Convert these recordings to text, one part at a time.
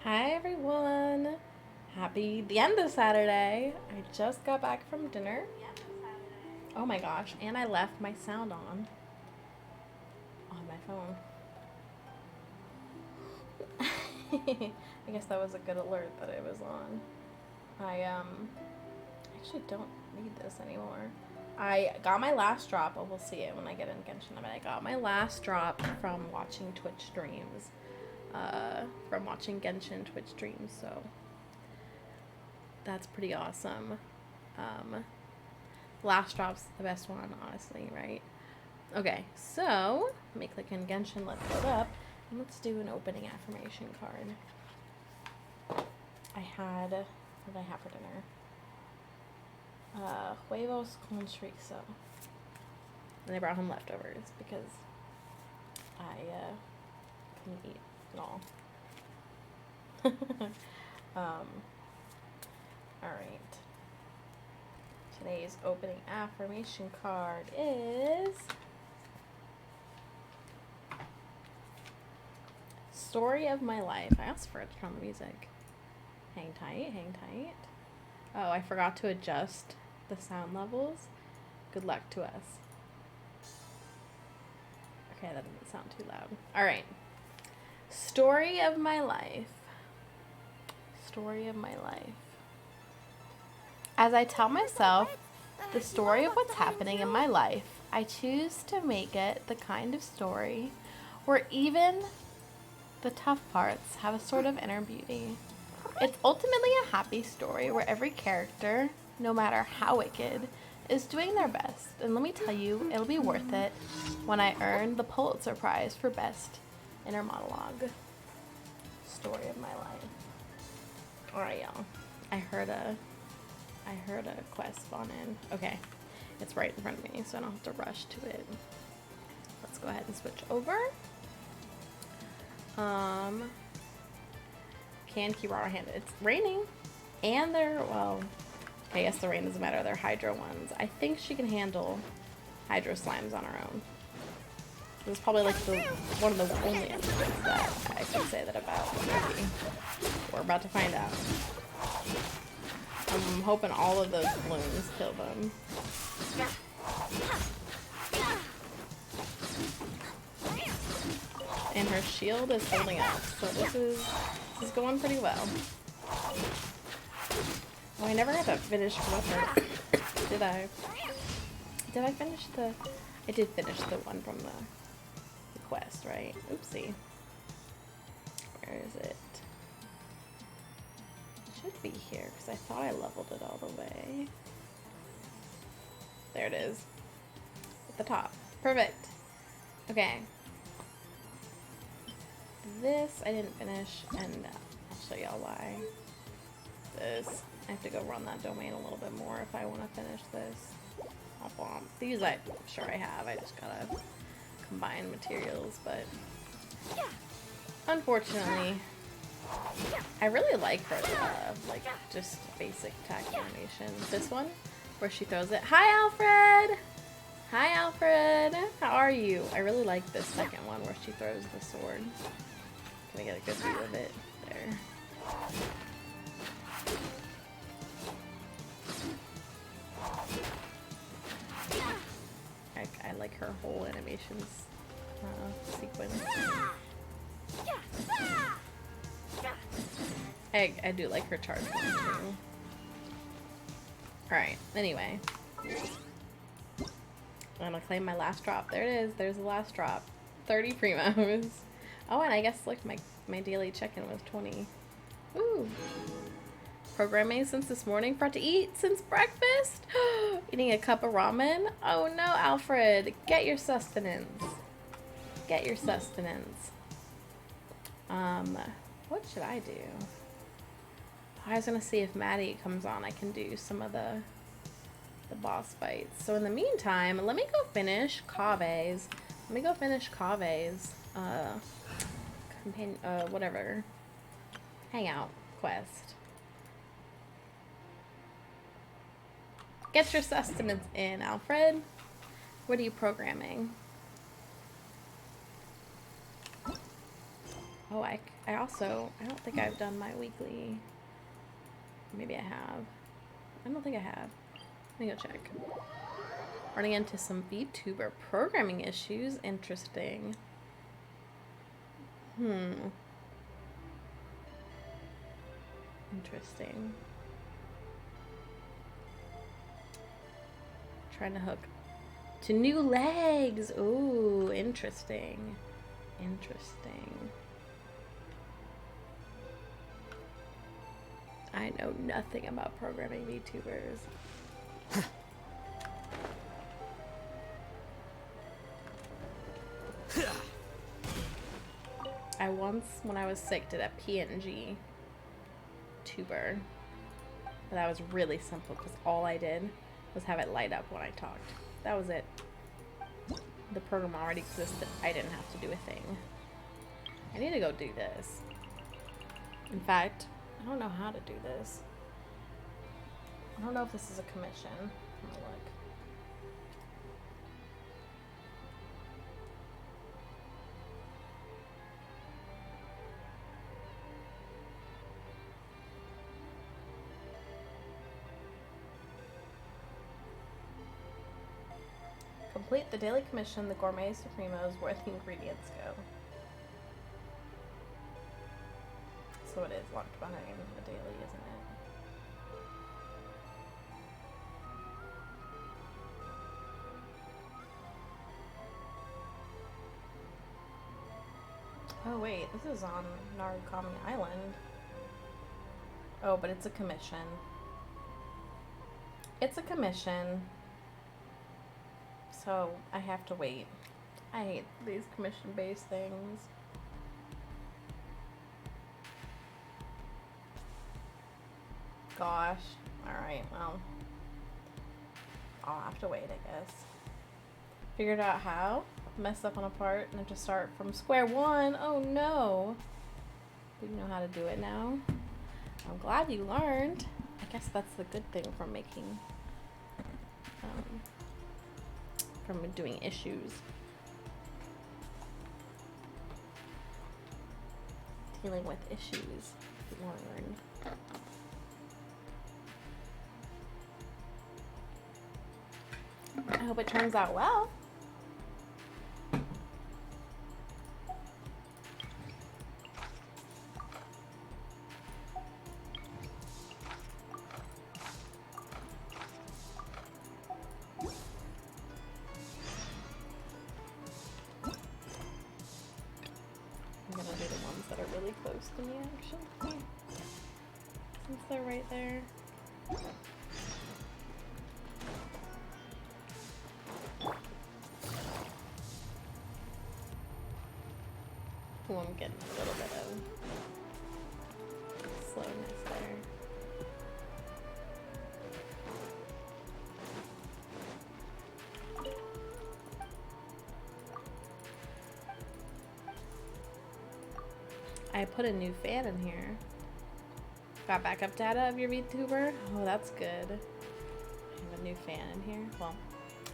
Hi everyone! Happy the end of Saturday. I just got back from dinner. Oh my gosh, and I left my sound on my phone. I guess that was a good alert that it was on. I actually don't need this anymore. I got my last drop. Oh, we'll see it when I get in Genshin. But I got my last drop from watching Twitch streams. From watching Genshin Twitch streams, so that's pretty awesome. Last drop's the best one, honestly, right? Okay, so let me click in Genshin, let's load up, and let's do an opening affirmation card. What did I have for dinner? Huevos con chorizo. And I brought home leftovers because I couldn't eat it all. Alright. Today's opening affirmation card is Story of My Life. I asked for it from the music. Hang tight, hang tight. Oh, I forgot to adjust the sound levels. Good luck to us. Okay, that doesn't sound too loud. Alright. Story of my life. Story of my life. As I tell myself the story of what's happening in my life, I choose to make it the kind of story where even the tough parts have a sort of inner beauty. It's ultimately a happy story where every character, no matter how wicked, is doing their best. And let me tell you, it'll be worth it when I earn the Pulitzer Prize for Best Inner Monologue. Story of my life. Alright, y'all. I heard a quest spawn in. Okay. It's right in front of me, so I don't have to rush to it. Let's go ahead and switch over. Can keep our hand. It's raining. And they're, well, I guess the rain doesn't matter. They're hydro ones. I think she can handle hydro slimes on her own. This is probably like one of the only instances that I can say that about. Maybe. We're about to find out. I'm hoping all of those balloons kill them. And her shield is holding up, so this is going pretty well. Oh, I never got to finish with her. Did I? Did I finish the... I did finish the one from the quest, right? Oopsie. Where is it? It should be here, because I thought I leveled it all the way. There it is. At the top. Perfect. Okay. This I didn't finish, and I'll show y'all why. This. I have to go run that domain a little bit more if I want to finish this. These I'm sure I have. I just gotta combine materials, but unfortunately, I really like her, like, just basic attack animation. This one, where she throws it. Hi, Alfred! Hi, Alfred! How are you? I really like this second one where she throws the sword. Can I get a good view of it? There. I like her whole animations sequence. I do like her charge one too. Alright, anyway. I'm gonna claim my last drop. There it is. There's the last drop. 30 primos. Oh, and I guess, like, my daily check-in was 20. Ooh. Programming since this morning. Brought to eat since breakfast. Eating a cup of ramen. Oh no, Alfred. Get your sustenance. Get your sustenance. What should I do? I was gonna see if Maddie comes on. I can do some of the boss fights. So in the meantime, let me go finish Kave's. Let me go finish Kave's whatever. Hangout quest. Get your sustenance in, Alfred. What are you programming? Oh, I also, I don't think I've done my weekly. Maybe I have. I don't think I have. Let me go check. Running into some VTuber programming issues. Interesting. Interesting. Trying to hook to new legs. Ooh, interesting. Interesting. I know nothing about programming VTubers. I once, when I was sick, did a PNG tuber. But that was really simple because all I did was have it light up when I talked. That was it. The program already existed. I didn't have to do a thing. I need to go do this. In fact, I don't know how to do this. I don't know if this is a commission. I'm gonna look. Complete the daily commission, the Gourmet Supremos, where the ingredients go. So it is locked behind the daily, isn't it? Oh wait, this is on Narukami Island. Oh, but it's a commission. It's a commission. So I have to wait. I hate these commission-based things. Gosh. Alright, well. I'll have to wait, I guess. Figured out how. Messed up on a part and have to start from square one. Oh no. You know how to do it now. I'm glad you learned. I guess that's the good thing from making from doing issues. Dealing with issues. Learn. I hope it turns out well. To me, actually, since they're right there. Oh, I'm getting a little bit of slowness there. I put a new fan in here. Got backup data of your VTuber? Oh, that's good. I have a new fan in here. Well,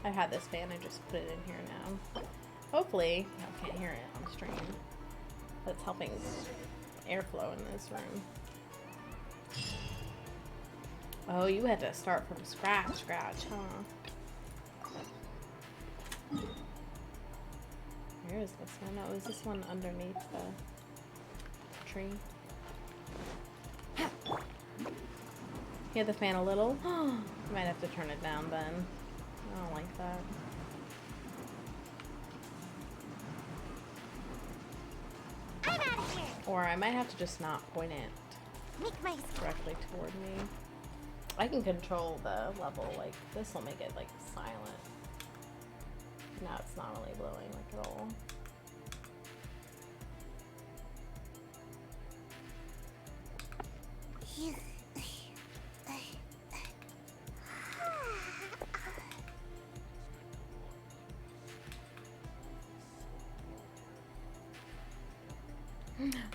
I had this fan, I just put it in here now. Hopefully, I can't hear it on stream, but it's helping airflow in this room. Oh, you had to start from scratch, huh? Where is this one? Oh, is this one underneath the tree? You had the fan a little? Might have to turn it down then. I don't like that. I'm out of here. Or I might have to just not point it directly toward me. I can control the level, like this will make it like silent. Now it's not really blowing like at all.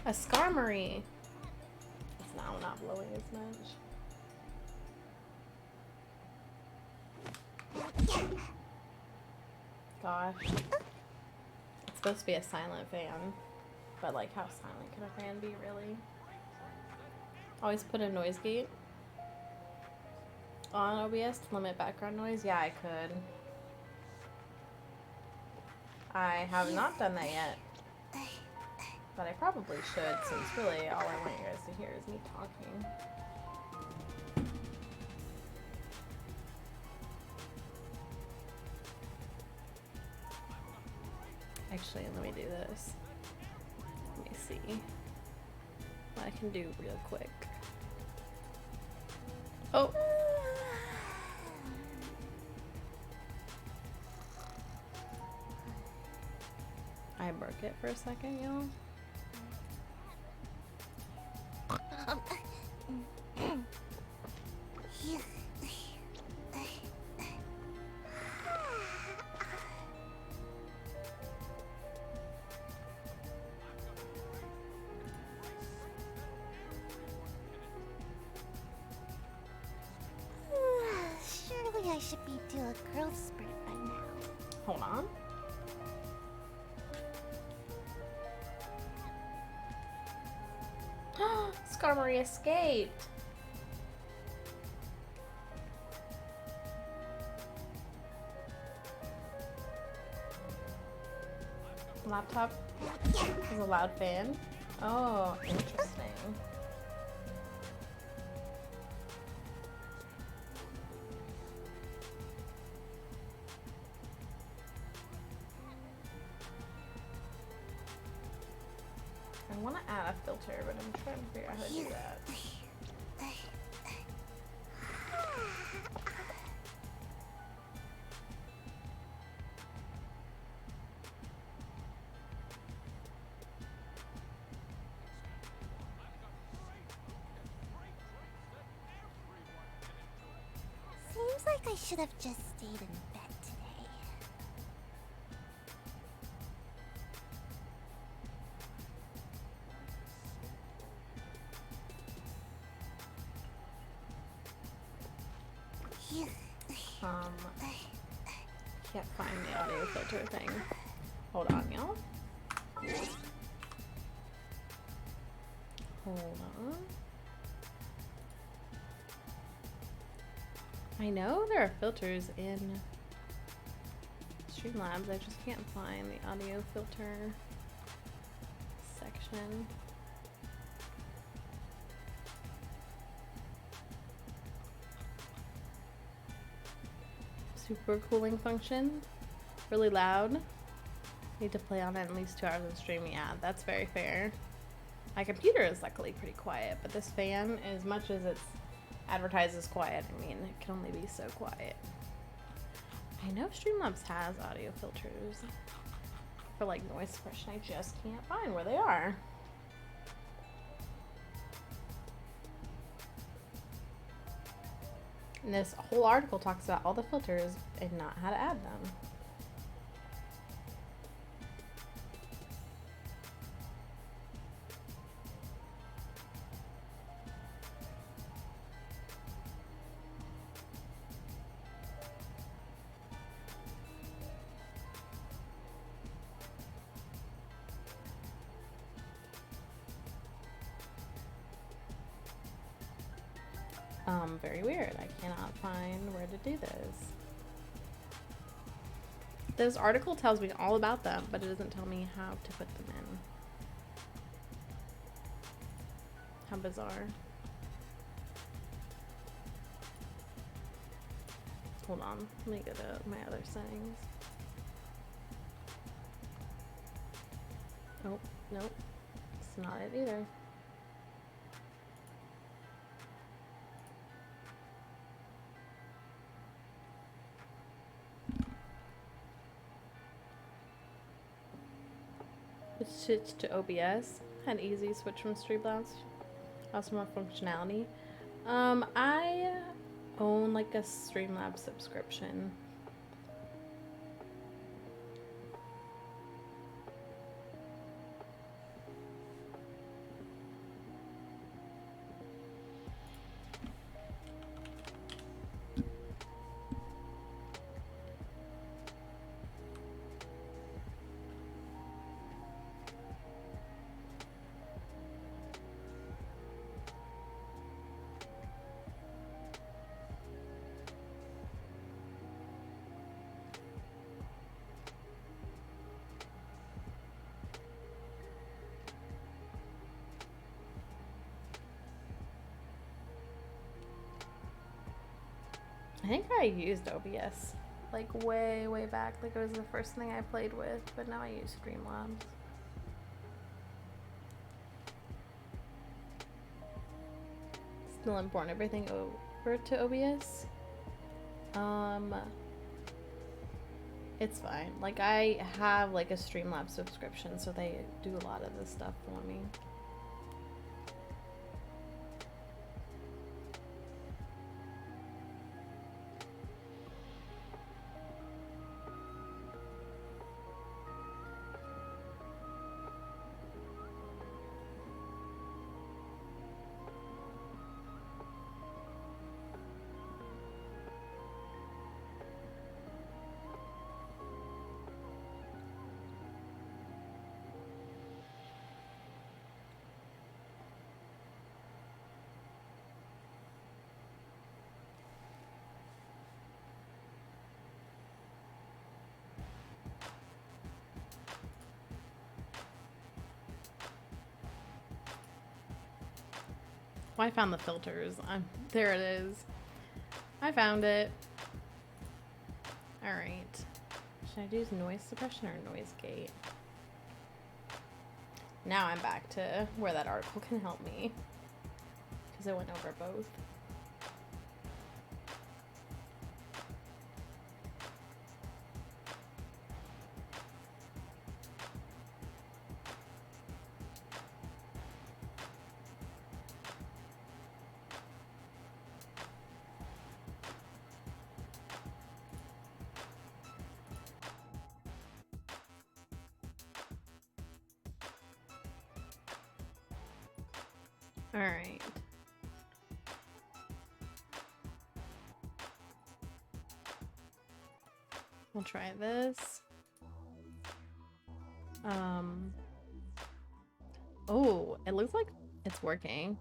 A Skarmory. It's now not blowing as much. Gosh. It's supposed to be a silent fan. But like, how silent can a fan be, really? Always put a noise gate on OBS to limit background noise. Yeah, I could. I have not done that yet. But I probably should, since really all I want you guys to hear is me talking. Actually, let me do this. Let me see what I can do real quick. Oh! I broke it for a second, y'all. Surely I should be due a growth spurt by now. Hold on. Skarmory escaped! Laptop is a loud fan. Oh, interesting. I want to add a filter, but I'm trying to figure out how to do that. Seems like I should have just stayed in bed today. Can't find the audio filter thing. Hold on, y'all. Hold on. I know there are filters in Streamlabs, I just can't find the audio filter section. Super cooling function, really loud. Need to play on it at least 2 hours of streaming. Yeah, that's very fair. My computer is luckily pretty quiet, but this fan, as much as it's advertised as quiet, I mean, it can only be so quiet. I know Streamlabs has audio filters for like noise suppression. I just can't find where they are. And this whole article talks about all the filters and not how to add them. Very weird. I cannot find where to do this. This article tells me all about them, but it doesn't tell me how to put them in. How bizarre. Hold on. Let me go to my other settings. Nope. Nope. It's not it either. Switched to OBS. Had easy switch from Streamlabs. Also more functionality. I own like a Streamlabs subscription. think I used OBS like way back. Like it was the first thing I played with, but now I use Streamlabs. Still import everything over to OBS. It's fine. Like I have like a Streamlabs subscription, so they do a lot of this stuff for me. Well, I found the filters. There it is. I found it. Alright. Should I use noise suppression or noise gate? Now I'm back to where that article can help me. Because I went over both. Alright. We'll try this. Oh, it looks like it's working.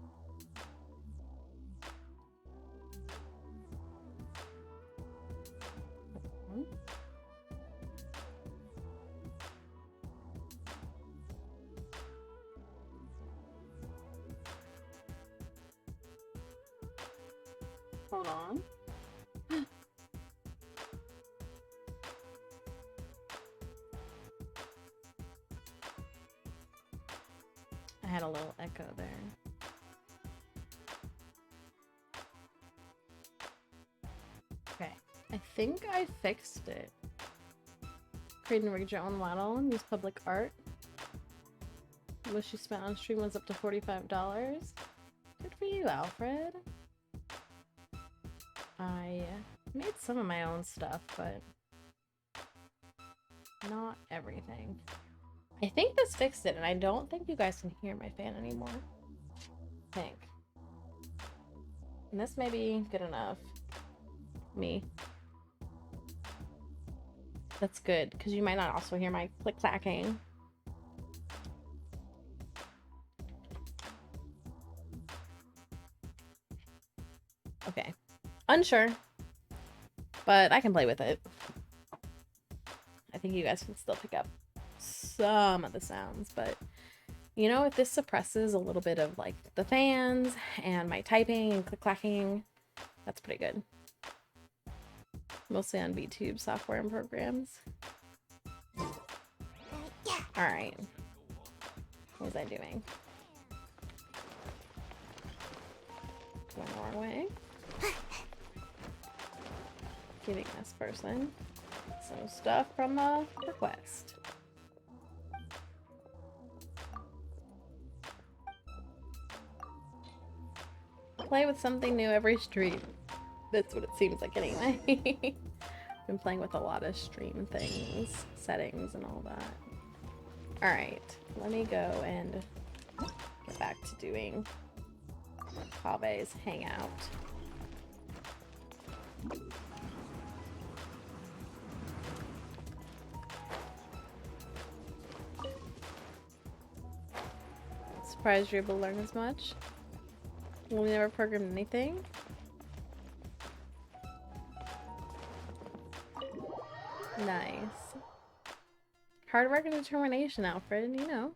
Hold on. I had a little echo there. Okay, I think I fixed it. Create and rig your own model and use public art. What you spent on stream was up to $45. Good for you, Alfred. I made some of my own stuff, but not everything. I think this fixed it, and I don't think you guys can hear my fan anymore. I think. And this may be good enough. Me. That's good, because you might not also hear my click-clacking. Okay. Unsure. But I can play with it. I think you guys can still pick up some of the sounds, but you know, if this suppresses a little bit of like the fans and my typing and click-clacking, that's pretty good. Mostly on VTube software and programs. Alright. What was I doing? Going the wrong way. Giving this person some stuff from a request. Play with something new every stream. That's what it seems like anyway. Been playing with a lot of stream things, settings, and all that. Alright, let me go and get back to doing Kave's hangout. Surprised you're able to learn as much. Well, we never programmed anything. Nice. Hard work and determination, Alfred, you know.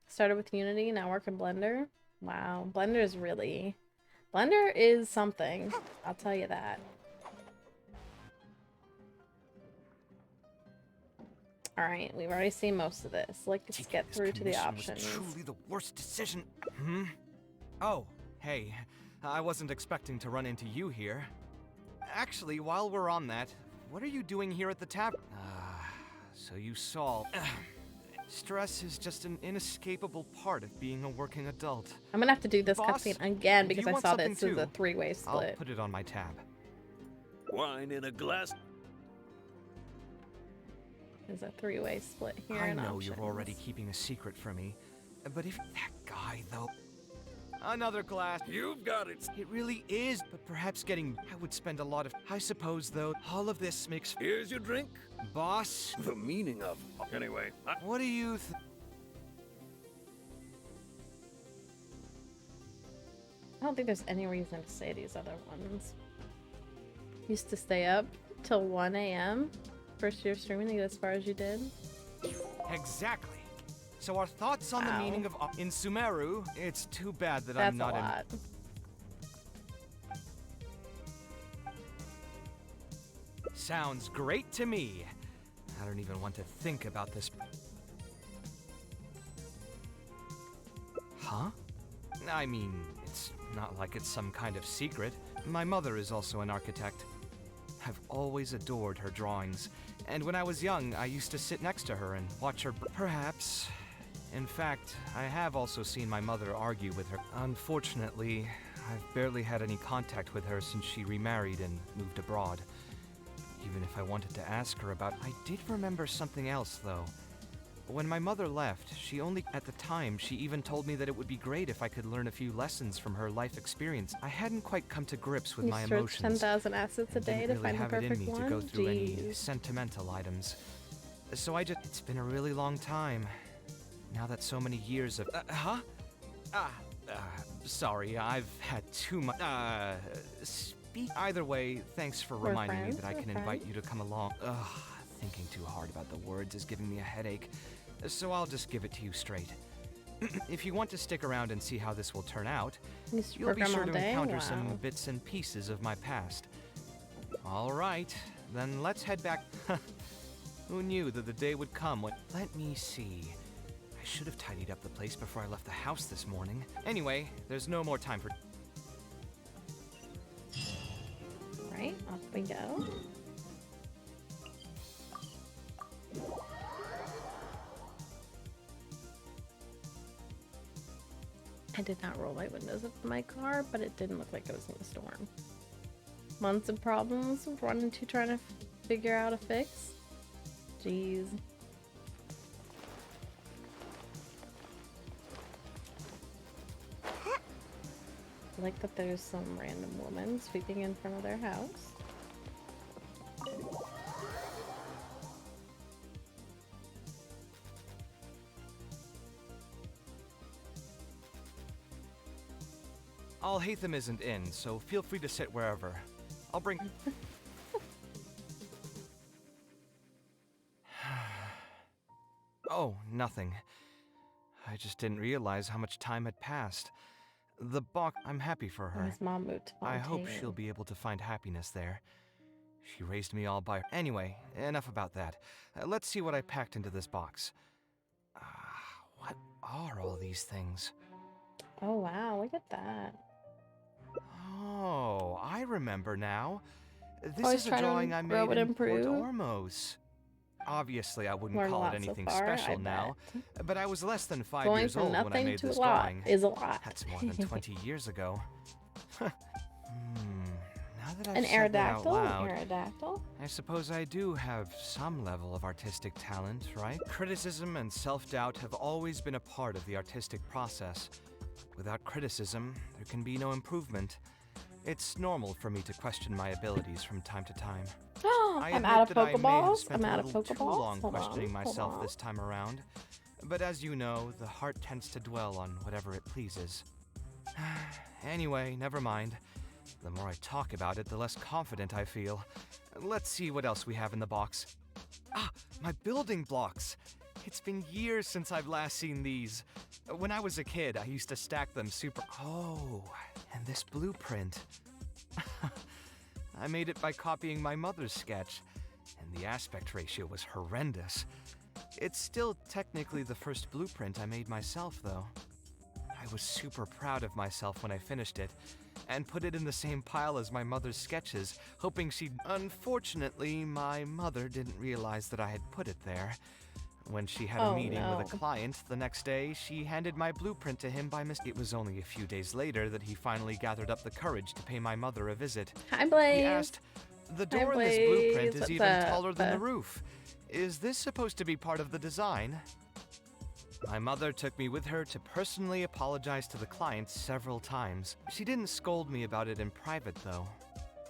Started with Unity, now work in Blender. Wow, Blender is something. I'll tell you that. Alright, we've already seen most of this. Let's get through to the options. Was truly the worst decision. Oh, hey. I wasn't expecting to run into you here. Actually, while we're on that, what are you doing here at the tavern? So you saw. Stress is just an inescapable part of being a working adult. I'm gonna have to do this Boss, cutscene again because I saw this too, as a three-way split. I'll put it on my tab. Wine in a glass. There's a three-way split here. I know options. you're already keeping a secret from me, but if that guy, though... Another glass. You've got it. It really is, but perhaps getting... I would spend a lot of... I suppose, though, all of this makes... Here's your drink. Boss? The meaning of... Anyway, What do you I don't think there's any reason to say these other ones. Used to stay up till 1 a.m. First year streaming to get as far as you did. Exactly. So our thoughts on the meaning of... In Sumeru, it's too bad that That's I'm not a lot. Sounds great to me. I don't even want to think about this. Huh? I mean, it's not like it's some kind of secret. My mother is also an architect. I've always adored her drawings, and when I was young, I used to sit next to her and watch her. Perhaps. In fact, I have also seen my mother argue with her. Unfortunately, I've barely had any contact with her since she remarried and moved abroad. Even if I wanted to ask her about... I did remember something else, though. When my mother left, at the time, she even told me that it would be great if I could learn a few lessons from her life experience. I hadn't quite come to grips with my emotions. 10,000 assets a day to find the perfect one? To go through any sentimental items. So it's been a really long time. Now that so many years of... sorry, I've had too much... Either way, thanks for reminding me that I can invite you to come along. Ugh, thinking too hard about the words is giving me a headache. So I'll just give it to you straight. If you want to stick around and see how this will turn out, you'll be sure to encounter some bits and pieces of my past. All right, then let's head back. Who knew that the day would come when... Let me see. I should have tidied up the place before I left the house this morning. Anyway, there's no more time for... Right, off we go. I did not roll my windows up in my car, but it didn't look like it was in a storm. Months of problems, running to trying to figure out a fix. Jeez. I like that there's some random woman sweeping in front of their house. Alhaitham isn't in, so feel free to sit wherever. I'll bring... Oh, nothing. I just didn't realize how much time had passed. The box... I'm happy for her. His mom moved to I hope she'll be able to find happiness there. She raised me all by... Anyway, enough about that. Let's see what I packed into this box. What are all these things? Oh wow, look at that. Oh, I remember now. This is a drawing I made in Port Ormos. Obviously, I wouldn't call it anything special now, but I was less than 5 years old when I made this drawing. Is a lot. That's more than 20 years ago. Now that I've An said that out Aerodactyl? loud, Aerodactyl? I suppose I do have some level of artistic talent, right? Criticism and self-doubt have always been a part of the artistic process. Without criticism, there can be no improvement. It's normal for me to question my abilities from time to time. I'm out of Pokeballs. I'm out of Pokeballs. Too long questioning myself this time around. But as you know, the heart tends to dwell on whatever it pleases. Anyway, never mind. The more I talk about it, the less confident I feel. Let's see what else we have in the box. My building blocks. It's been years since I've last seen these. When I was a kid, I used to stack them super... Oh, and this blueprint. I made it by copying my mother's sketch, and the aspect ratio was horrendous. It's still technically the first blueprint I made myself, though. I was super proud of myself when I finished it, and put it in the same pile as my mother's sketches, hoping she'd... Unfortunately, my mother didn't realize that I had put it there. When she had a meeting with a client the next day, she handed my blueprint to him by mistake. It was only a few days later that he finally gathered up the courage to pay my mother a visit. Hi, Blaze. He asked, "The door in this blueprint is even taller than the roof. Is this supposed to be part of the design?" My mother took me with her to personally apologize to the client several times. She didn't scold me about it in private, though.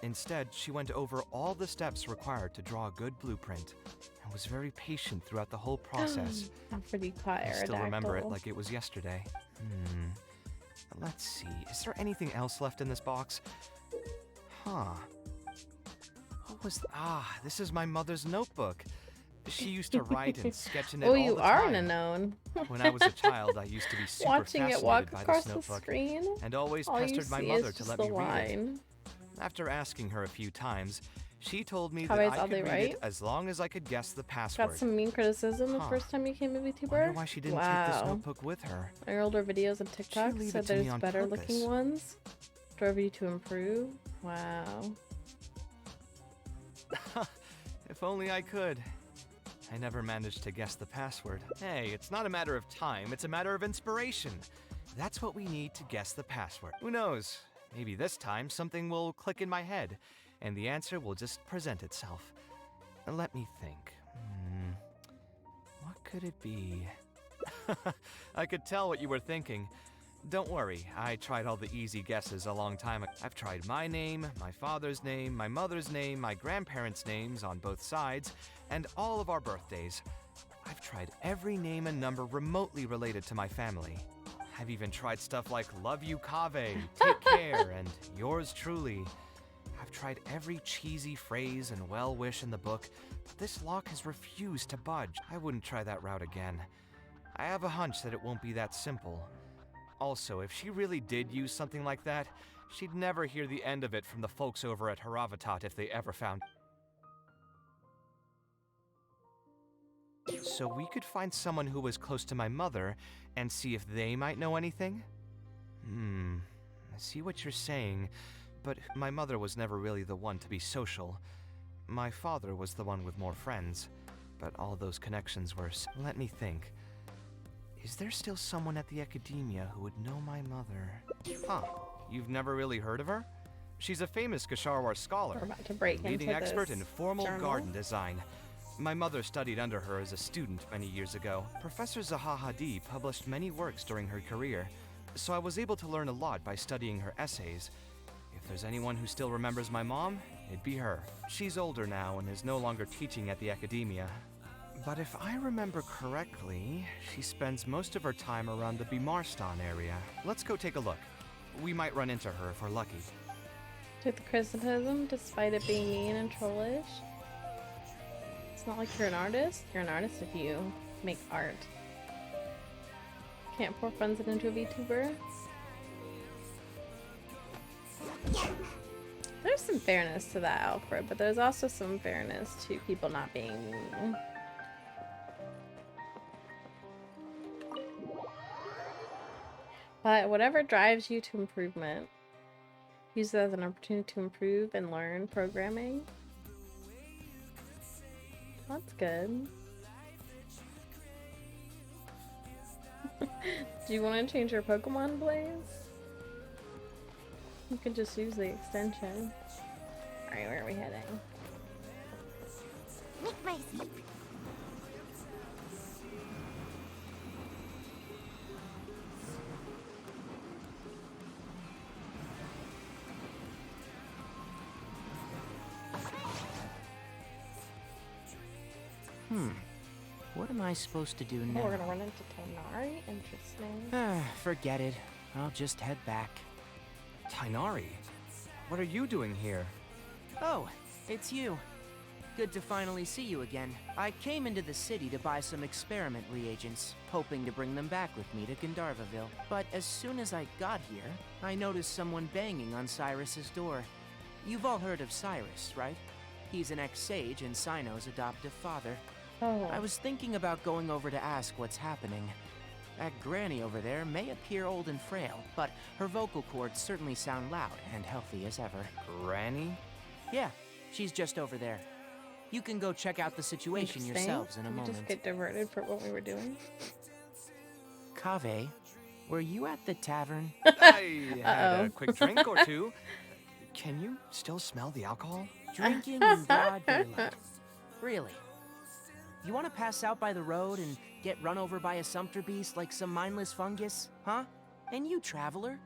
Instead, she went over all the steps required to draw a good blueprint, and was very patient throughout the whole process. I'm pretty quiet. I still remember it like it was yesterday. Let's see, is there anything else left in this box? Huh. What was... this is my mother's notebook. She used to write and sketch in it all the time. Oh, you are in a known. When I was a child, I used to be super Watching it walk fascinated by across this the notebook, screen. and always All you pestered my see mother is to just let the me read it. line. After asking her a few times, she told me How that is I all could they read right? it as long as I could guess the password. Got some mean criticism the Huh. first time you came a Wonder VTuber. why she didn't take this notebook with her. My older videos on TikTok leave said it to me there's on better purpose. looking ones. Drove you to improve. Wow. If only I could. I never managed to guess the password. Hey, it's not a matter of time, it's a matter of inspiration. That's what we need to guess the password. Who knows? Maybe this time something will click in my head, and the answer will just present itself. Let me think. What could it be? I could tell what you were thinking. Don't worry, I tried all the easy guesses a long time ago. I've tried my name, my father's name, my mother's name, my grandparents' names on both sides, and all of our birthdays. I've tried every name and number remotely related to my family. I've even tried stuff like love you Kaveh, take care, and yours truly. I've tried every cheesy phrase and well wish in the book, but this lock has refused to budge. I wouldn't try that route again. I have a hunch that it won't be that simple. Also, if she really did use something like that, she'd never hear the end of it from the folks over at Haravatat if they ever found. So we could find someone who was close to my mother and see if they might know anything? I see what you're saying, but my mother was never really the one to be social. My father was the one with more friends, but all those connections were... Let me think. Is there still someone at the academia who would know my mother? Huh, you've never really heard of her? She's a famous Gasharwar scholar, We're about to break leading into expert this in formal journal. garden design. My mother studied under her as a student many years ago. Professor Zaha Hadi published many works during her career, so I was able to learn a lot by studying her essays. If there's anyone who still remembers my mom, it'd be her. She's older now and is no longer teaching at the academia. But if I remember correctly, she spends most of her time around the Bimarstan area. Let's go take a look. We might run into her if we're lucky. Took the criticism despite it being mean and trollish. It's not like you're an artist. You're an artist if you make art. Can't pour funds into a VTuber. There's some fairness to that, Alfred, but there's also some fairness to people not being mean. But whatever drives you to improvement, use it as an opportunity to improve and learn programming. That's good. Do you want to change your Pokemon, Blaze? You could just use the extension. Alright, where are we heading? Make my escape. What am I supposed to do Oh, now? we're gonna run into Tonari? Interesting. Forget it. I'll just head back. Tainari, what are you doing here? Oh, it's you. Good to finally see you again. I came into the city to buy some experiment reagents, hoping to bring them back with me to Gandharvaville. But as soon as I got here, I noticed someone banging on Cyrus's door. You've all heard of Cyrus, right? He's an ex-sage and Cyno's adoptive father. Oh. I was thinking about going over to ask what's happening. That granny over there may appear old and frail, but her vocal cords certainly sound loud and healthy as ever. Granny? Yeah, she's just over there. You can go check out the situation Interesting. yourselves in a Did we moment. just get diverted for what we were doing? Kaveh, were you at the tavern? I had Uh-oh. a quick drink or two. Can you still smell the alcohol? Drinking in broad daylight. Really? You want to pass out by the road and get run over by a sumpter beast like some mindless fungus? Huh? And you, traveler?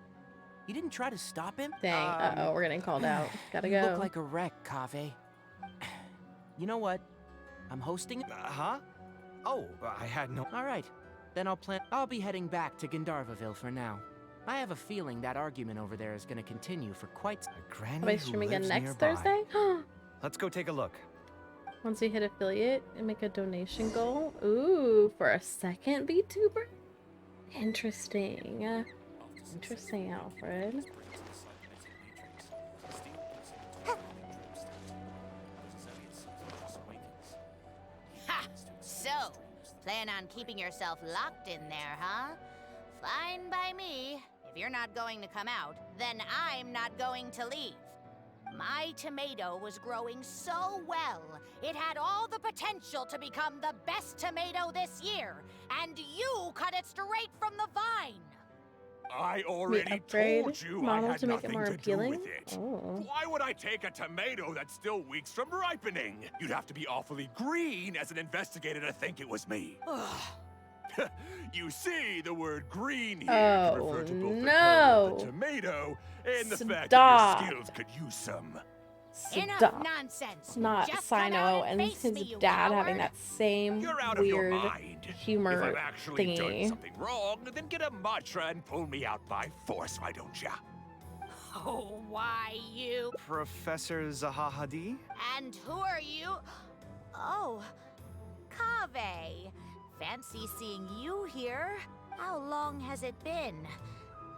You didn't try to stop him? Dang. Uh-oh, we're getting called out. Gotta You go. look like a wreck, Kaveh. You know what? I'm hosting. Huh? Oh, I had no... All right. Then I'll be heading back to Gandharvaville for now. I have a feeling that argument over there is going to continue for quite. A granny Are we who streaming again lives next nearby. Thursday? Let's go take a look. Once we hit affiliate and make a donation goal. Ooh, for a second VTuber? Interesting. Interesting, Alfred. Ha! So, plan on keeping yourself locked in there, huh? Fine by me. If you're not going to come out, then I'm not going to leave. My tomato was growing so well, it had all the potential to become the best tomato this year, and you cut it straight from the vine. I We already upgrade told you I model had to make it nothing more to appealing? do with it. Oh. Why would I take a tomato that's still weeks from ripening? You'd have to be awfully green as an investigator to think it was me. You see, the word green here can Oh, refer to both no. the tomato and the fact Stop. that your skills could use some. Enough Stop. nonsense. Not Just come out Sino and and face his me, you dad coward. having that same You're out of your weird mind. If humor I've actually done thingy. something wrong, then get a matcha and pull me out by force, why don't ya? Oh, why you? Professor Zahahadi? And who are you? Oh, Kaveh. Fancy seeing you here. How long has it been?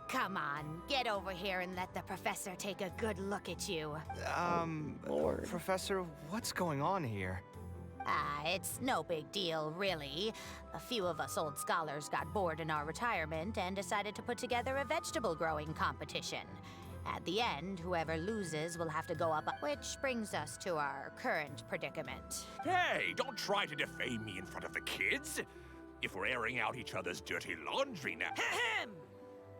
Come on, get over here and let the professor take a good look at you. Lord. Professor, what's going on here? It's no big deal, really. A few of us old scholars got bored in our retirement and decided to put together a vegetable growing competition. At the end, whoever loses will have to go up, which brings us to our current predicament. Hey, don't try to defame me in front of the kids. If we're airing out each other's dirty laundry now. Ahem.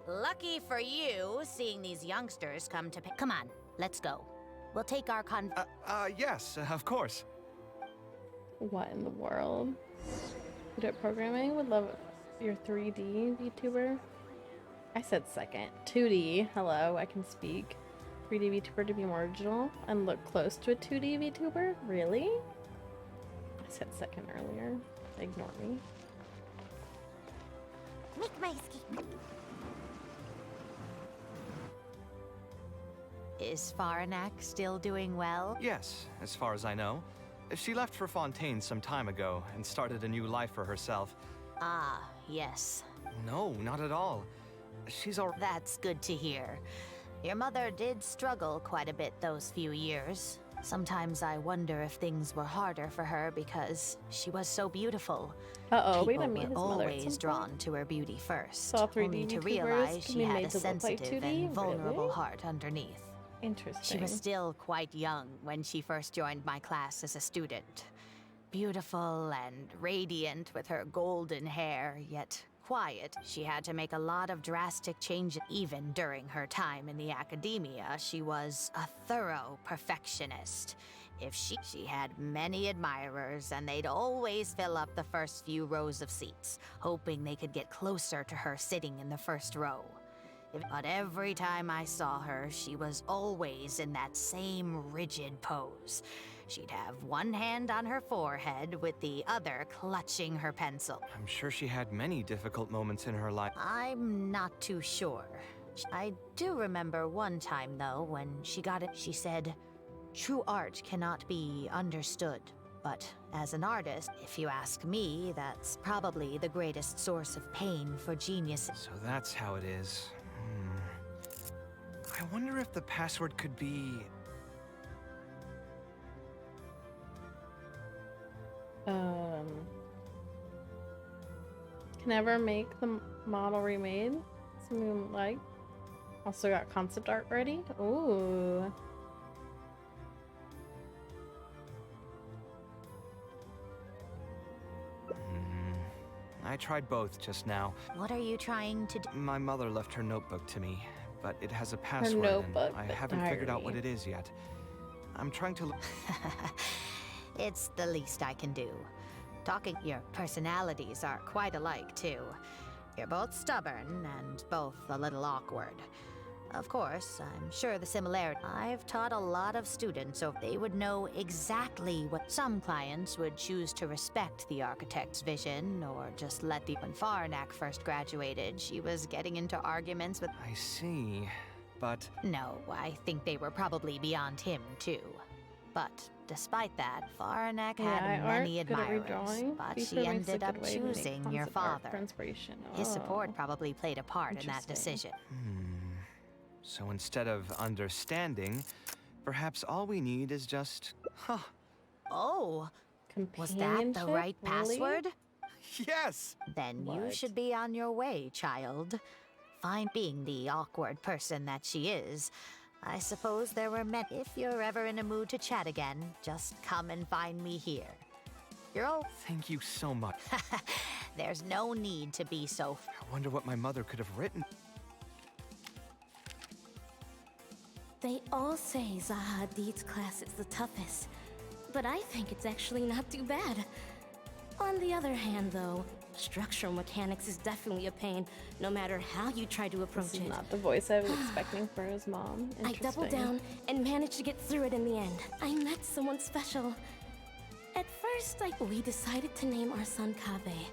Lucky for you, seeing these youngsters come to Come on, let's go. We'll take our Yes, of course. What in the world? Good at programming? Would love your 3D VTuber. I said second. 2D. Hello, I can speak. 3D VTuber to be more original and look close to a 2D VTuber? Really? I said second earlier. Ignore me. Make my escape. Is Faranak still doing well? Yes, as far as I know. She left for Fontaine some time ago and started a new life for herself. Ah, yes. No, not at all. She's all... That's good to hear. Your mother did struggle quite a bit those few years. Sometimes I wonder if things were harder for her because she was so beautiful. Uh-oh, we People gonna meet were his mother at always some drawn point? to her beauty first, So all 3D only to VTubers realize can she be had made a to look like sensitive 2D? and vulnerable Really? heart underneath. Interesting. She was still quite young when she first joined my class as a student. Beautiful and radiant with her golden hair, yet quiet. She had to make a lot of drastic changes. Even during her time in the academia, she was a thorough perfectionist. She had many admirers, and they'd always fill up the first few rows of seats, hoping they could get closer to her sitting in the first row. But every time I saw her, she was always in that same rigid pose. She'd have one hand on her forehead with the other clutching her pencil. I'm sure she had many difficult moments in her life. I'm not too sure. I do remember one time, though, when she got it, she said, True art cannot be understood. But as an artist, if you ask me, that's probably the greatest source of pain for geniuses. So that's how it is. I wonder if the password could be... Can never make the model remade. Something like. Also got concept art ready. Ooh. I tried both just now. What are you trying to do? My mother left her notebook to me, but it has a password notebook, and I but haven't figured out what diary. it is yet. I'm trying to... It's the least I can do. Your personalities are quite alike, too. You're both stubborn and both a little awkward. Of course, I'm sure the similarity. I've taught a lot of students, so they would know exactly what some clients would choose to respect the architect's vision, or just let the. When Farnak first graduated, she was getting into arguments with. I see, but... No, I think they were probably beyond him, too. But despite that, Farnak had many admirers, but she ended up choosing your father. His support probably played a part in that decision. So instead of understanding, perhaps all we need is just... Huh. Oh, was that the right password? Yes! Then you should be on your way, child. Fine being the awkward person that she is. I suppose there were many. If you're ever in a mood to chat again, just come and find me here. You're all... Thank you so much. There's no need to be so... I wonder what my mother could have written. They all say Zaha Hadid's class is the toughest, but I think it's actually not too bad. On the other hand, though, structural mechanics is definitely a pain, no matter how you try to approach This is it. not the voice I was expecting for his mom. I doubled down and managed to get through it in the end. I met someone special. At first, we decided to name our son Kaveh.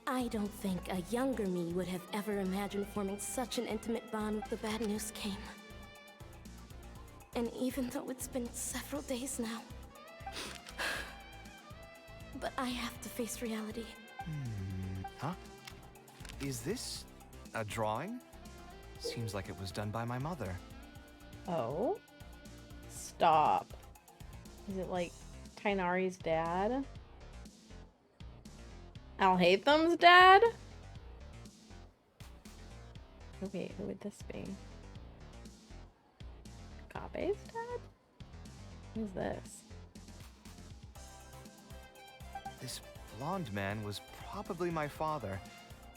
I don't think a younger me would have ever imagined forming such an intimate bond when the bad news came. And even though it's been several days now, but I have to face reality. Huh? Is this a drawing? Seems like it was done by my mother. Oh? Stop. Is it like Kainari's dad? Alhatham's dad? Okay, who would this be? Kabe's dad? Who's this? This blonde man was probably my father.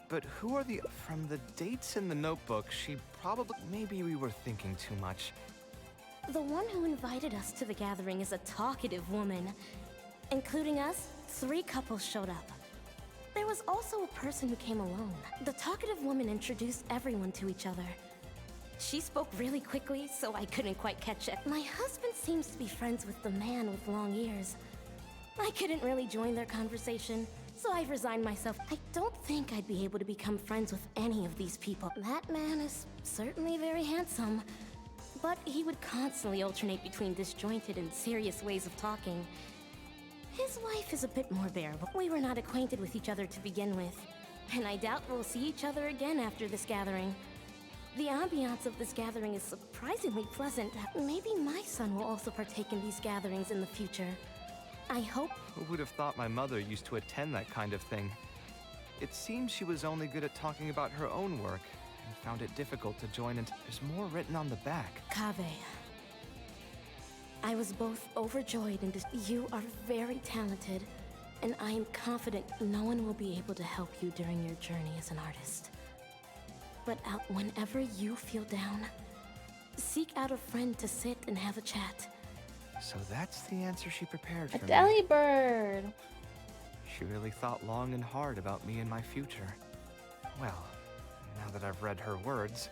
But who are the... From the dates in the notebook, she probably... Maybe we were thinking too much. The one who invited us to the gathering is a talkative woman. Including us, 3 couples showed up. There was also a person who came alone. The talkative woman introduced everyone to each other. She spoke really quickly, so I couldn't quite catch it. My husband seems to be friends with the man with long ears. I couldn't really join their conversation, so I resigned myself. I don't think I'd be able to become friends with any of these people. That man is certainly very handsome, but he would constantly alternate between disjointed and serious ways of talking. His wife is a bit more bearable. We were not acquainted with each other to begin with, and I doubt we'll see each other again after this gathering. The ambiance of this gathering is surprisingly pleasant. Maybe my son will also partake in these gatherings in the future. I hope... Who would have thought my mother used to attend that kind of thing? It seems she was only good at talking about her own work, and found it difficult to join in. There's more written on the back. Kaveh. I was both overjoyed and you are very talented, and I am confident no one will be able to help you during your journey as an artist. But whenever you feel down, seek out a friend to sit and have a chat. So that's the answer she prepared for A me. Delibird! She really thought long and hard about me and my future. Well, now that I've read her words,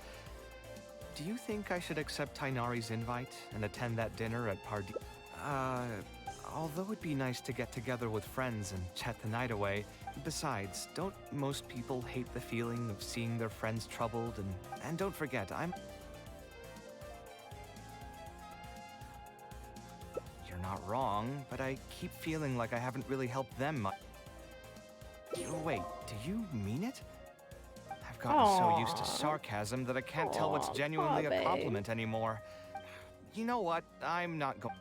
do you think I should accept Tainari's invite and attend that dinner at Pardi? Although it'd be nice to get together with friends and chat the night away, besides, don't most people hate the feeling of seeing their friends troubled? And don't forget, not wrong, but I keep feeling like I haven't really helped them much. Wait, do you mean it? I've gotten so used to sarcasm that I can't tell what's genuinely a compliment anymore. You know what? I'm not going.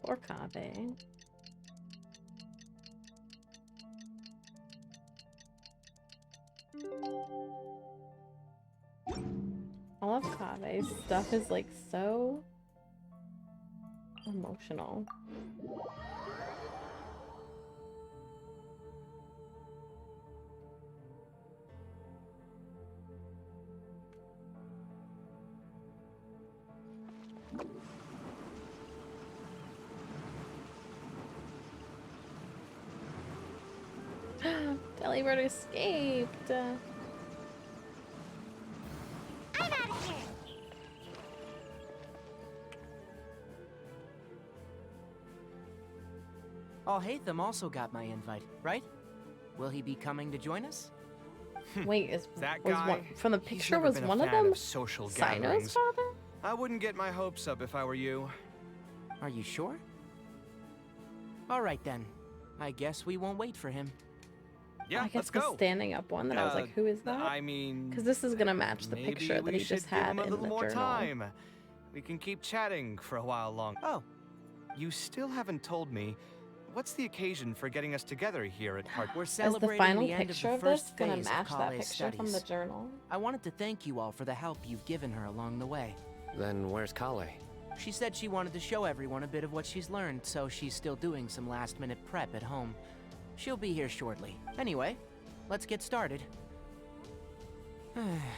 Poor Kave. All of Kave's stuff is like so emotional. Delibird escaped. I'm out of here. Alhaitham also got my invite, right? Will he be coming to join us? Wait, is That was guy, one from the he's picture? never Was been a one of fan them social Sino's gatherings. father? I wouldn't get my hopes up if I were you. Are you sure? All right then. I guess we won't wait for him. Yeah, I guess let's the go. standing up one that I was like, who is that? I mean, Because this is gonna match the maybe picture that we he should just give had him a in little the more journal. time. We can keep chatting for a while longer. Oh, You still haven't told me, what's the occasion for getting us together here at Heart? we're Is the celebrating final the end of picture the of this first gonna phase match of that Kale's picture from the studies. journal? I wanted to thank you all for the help you've given her along the way. Then where's Kale? She said she wanted to show everyone a bit of what she's learned, so she's still doing some last-minute prep at home. She'll be here shortly. Anyway, let's get started.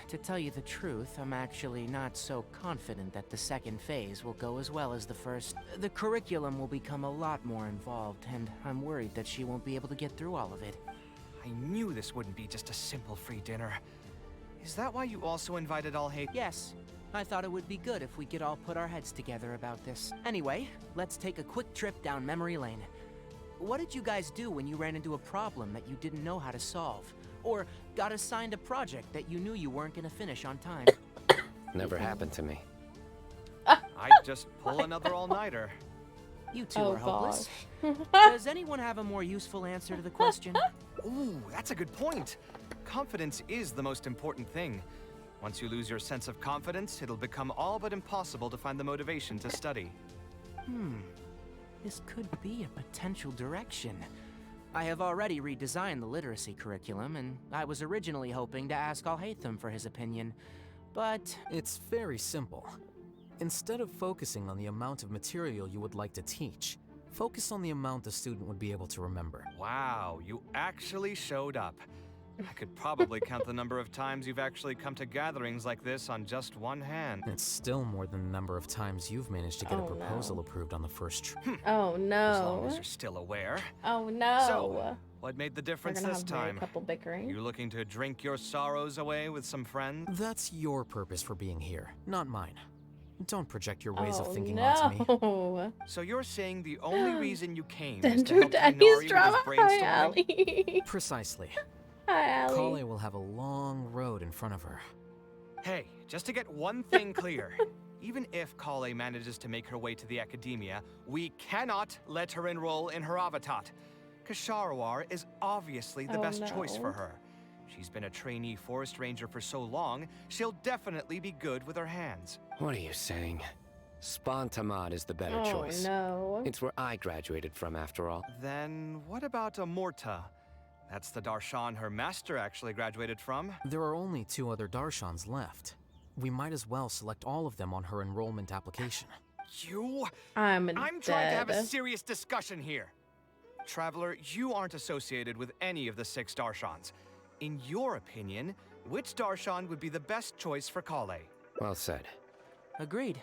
To tell you the truth, I'm actually not so confident that the second phase will go as well as the first. The curriculum will become a lot more involved, and I'm worried that she won't be able to get through all of it. I knew this wouldn't be just a simple free dinner. Is that why you also invited Alhaitham? Yes, I thought it would be good if we could all put our heads together about this. Anyway, let's take a quick trip down memory lane. What did you guys do when you ran into a problem that you didn't know how to solve? Or got assigned a project that you knew you weren't gonna finish on time? Never happened to me. I'd just pull another all-nighter. You two Oh, are hopeless. gosh. Does anyone have a more useful answer to the question? Ooh, that's a good point. Confidence is the most important thing. Once you lose your sense of confidence, it'll become all but impossible to find the motivation to study. This could be a potential direction. I have already redesigned the literacy curriculum, and I was originally hoping to ask Alhaitham for his opinion. But It's very simple. Instead of focusing on the amount of material you would like to teach, focus on the amount the student would be able to remember. Wow, you actually showed up. I could probably count the number of times you've actually come to gatherings like this on just one hand. It's still more than the number of times you've managed to get Oh, a proposal no. approved on the first trip. Oh As long no. as you're still aware. Oh no. So, what made the We're difference gonna this have maybe time? a couple bickering. You looking to drink your sorrows away with some friends? That's your purpose for being here, not mine. Don't project your ways oh of thinking no. onto me. So you're saying the only reason you came is Then to do help Daddy's Hinari with his drama. Hi, brainstorming? Allie. Precisely. Hi, Kale Allie. will have a long road in front of her. Hey, just to get one thing clear. Even if Kale manages to make her way to the academia, we cannot let her enroll in Haravatat. Kasharawar is obviously the Oh, best choice for no. her. She's been a trainee forest ranger for so long, she'll definitely be good with her hands. What are you saying? Spontamad is the better Oh choice. no. It's where I graduated from, after all. Then what about Amorta? That's the Darshan her master actually graduated from. There are only 2 other Darshans left. We might as well select all of them on her enrollment application. I'm I'm trying to have a dead. serious discussion here. Traveler, you aren't associated with any of the 6 Darshans. In your opinion, which Darshan would be the best choice for Kale? Well said. agreed.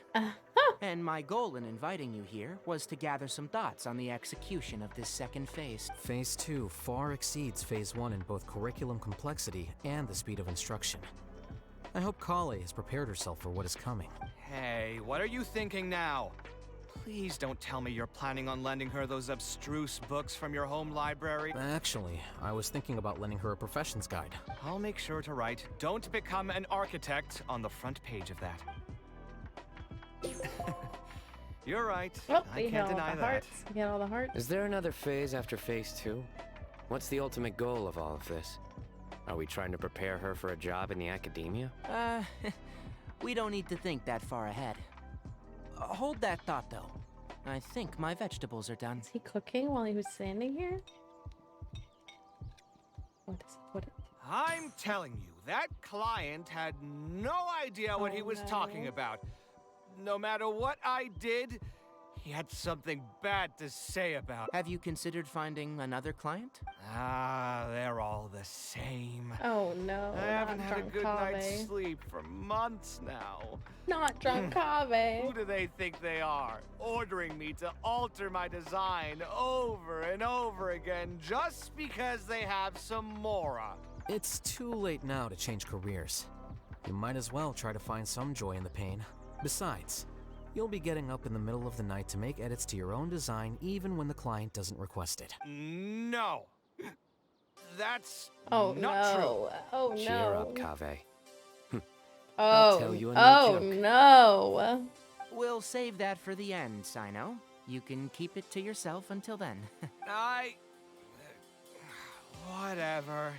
And my goal in inviting you here was to gather some thoughts on the execution of this second phase. Phase 2 far exceeds Phase 1 in both curriculum complexity and the speed of instruction. I hope Kale has prepared herself for what is coming. Hey, what are you thinking now? Please don't tell me you're planning on lending her those abstruse books from your home library. Actually, I was thinking about lending her a professions guide. I'll make sure to write, "Don't become an architect" on the front page of that. You're right. Oh, I we can't got all deny the that. hearts. We got all the hearts. Is there another phase after phase 2? What's the ultimate goal of all of this? Are we trying to prepare her for a job in the academia? We don't need to think that far ahead. Hold that thought, though. I think my vegetables are done. Is he cooking while he was standing here? What? I'm telling you, that client had no idea what he was talking about. No matter what I did, he had something bad to say about it. Have you considered finding another client? Ah, they're all the same. Oh no. I haven't not had a drunk good night's Kaveh. sleep for months now. Not drunk Who Kaveh. do they think they are? Ordering me to alter my design over and over again just because they have some mora. It's too late now to change careers. You might as well try to find some joy in the pain. Besides, you'll be getting up in the middle of the night to make edits to your own design even when the client doesn't request it. No. That's Oh not true. no. Oh no. Cheer up, Kaveh. Oh, tell you a new oh joke. no. We'll save that for the end, Sino. You can keep it to yourself until then. Whatever.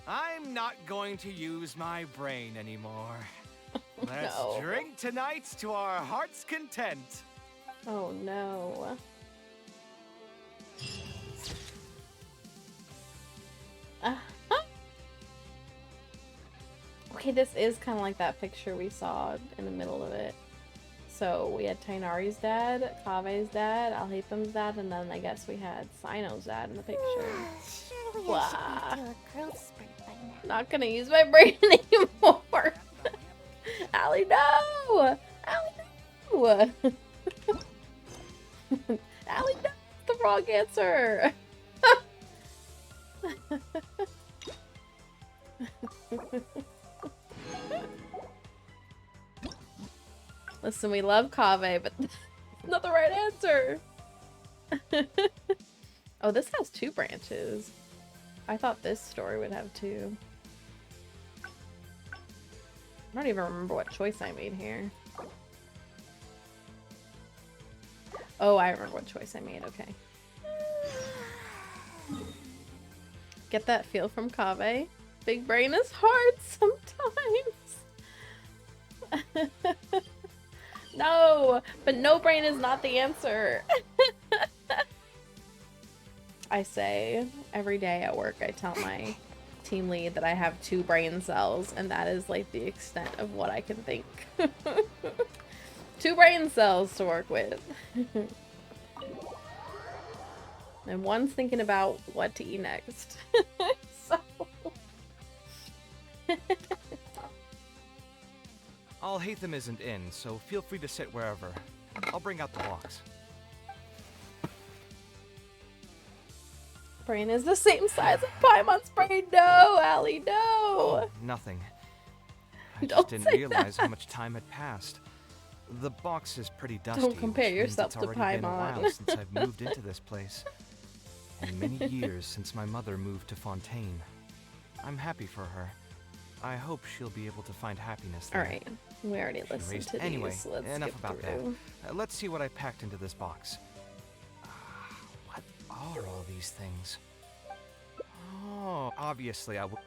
I'm not going to use my brain anymore. Let's No. drink tonight to our heart's content. Oh no. Okay, this is kind of like that picture we saw in the middle of it. So we had Tainari's dad, Kaveh's dad, Alhaitham's dad, and then I guess we had Sino's dad in the picture. Surely Blah. I should be a growth spurt by now. Not gonna use my brain anymore. Allie, no! Allie, no! Allie, no! The wrong answer. Listen, we love Kaveh, but not the right answer. Oh, this has 2 branches. I thought this story would have 2. I don't even remember what choice I made here. Oh, I remember what choice I made. Okay. Get that feel from Kaveh. Big brain is hard sometimes. No, but no brain is not the answer. I say every day at work, I tell my team lead that I have 2 brain cells, and that is like the extent of what I can think. 2 brain cells to work with. And one's thinking about what to eat next. So... Alhaitham isn't in, so feel free to sit wherever. I'll bring out the box. Brain is the same size as Paimon's brain. No, Allie, no. Oh, nothing. I Don't just didn't say realize how much time had passed. The box is pretty dusty. Don't compare which means yourself it's to already been a Paimon. while since I've moved into this place. And many years since my mother moved to Fontaine. I'm happy for her. I hope she'll be able to find happiness there. All right, we already She listened raised- to Anyway, these. Let's enough skip about through. that. Let's see what I packed into this box. What are all these things? Oh, obviously I would.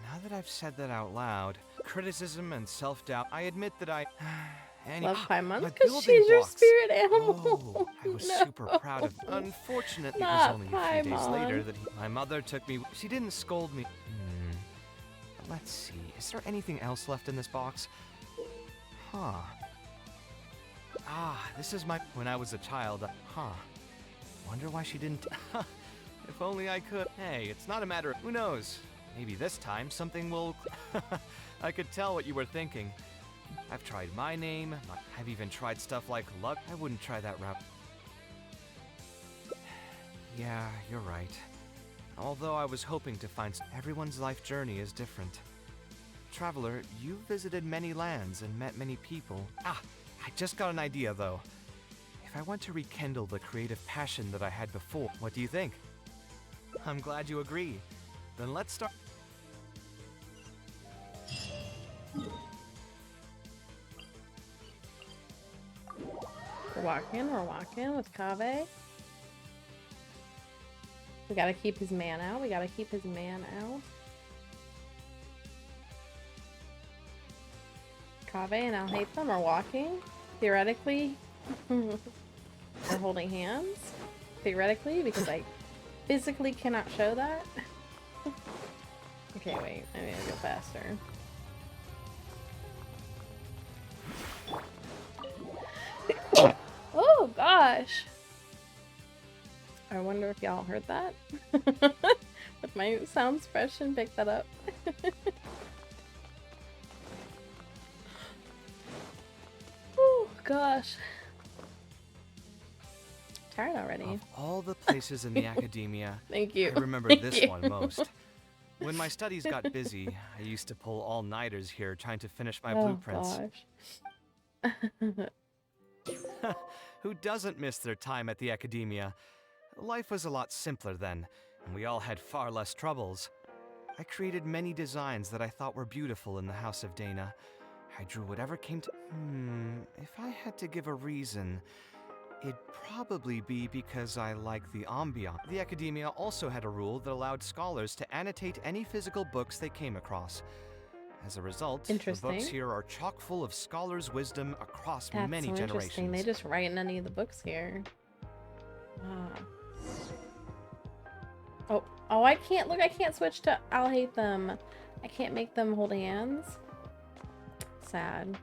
Now that I've said that out loud, criticism and self-doubt, I admit that I. Love Paimon my because building she's your blocks. spirit animal. Oh, I was No. super proud of. Unfortunately, it was Not only a few days Paimon. later that my mother took me. She didn't scold me. Let's see. Is there anything else left in this box? Huh. Ah, this is my. When I was a child. Huh. Wonder why she didn't. If only I could. Hey, it's not a matter of. Who knows? Maybe this time something will. I could tell what you were thinking. I've tried my name. I've even tried stuff like luck. I wouldn't try that route. Yeah, you're right. Although I was hoping to find everyone's life journey is different. Traveler, you've visited many lands and met many people. Ah, I just got an idea though. if I want to rekindle the creative passion that I had before. What do you think? I'm glad you agree. Then let's start. We're walking with Kaveh. We gotta keep his man out. Kaveh and Alhaitham are walking. Theoretically, they're holding hands. Theoretically, because I physically cannot show that. Okay, wait. I need to go faster. Oh gosh. I wonder if y'all heard that. If my sound suppression picked that up. Oh gosh. Tired already. Of all the places in the academia, Thank you. I remember Thank this you. one most. When my studies got busy, I used to pull all-nighters here trying to finish my blueprints. Gosh. Who doesn't miss their time at the academia? Life was a lot simpler then, and we all had far less troubles. I created many designs that I thought were beautiful in the House of Dana. I drew whatever came to... if I had to give a reason, it'd probably be because I like the ambiance. The academia also had a rule that allowed scholars to annotate any physical books they came across. As a result, the books here are chock full of scholars' wisdom across That's many so generations. interesting. They just write in any of the books here. Oh, I can't. Look, I can't switch to Alhaitham. I can't make them hold hands. Sad.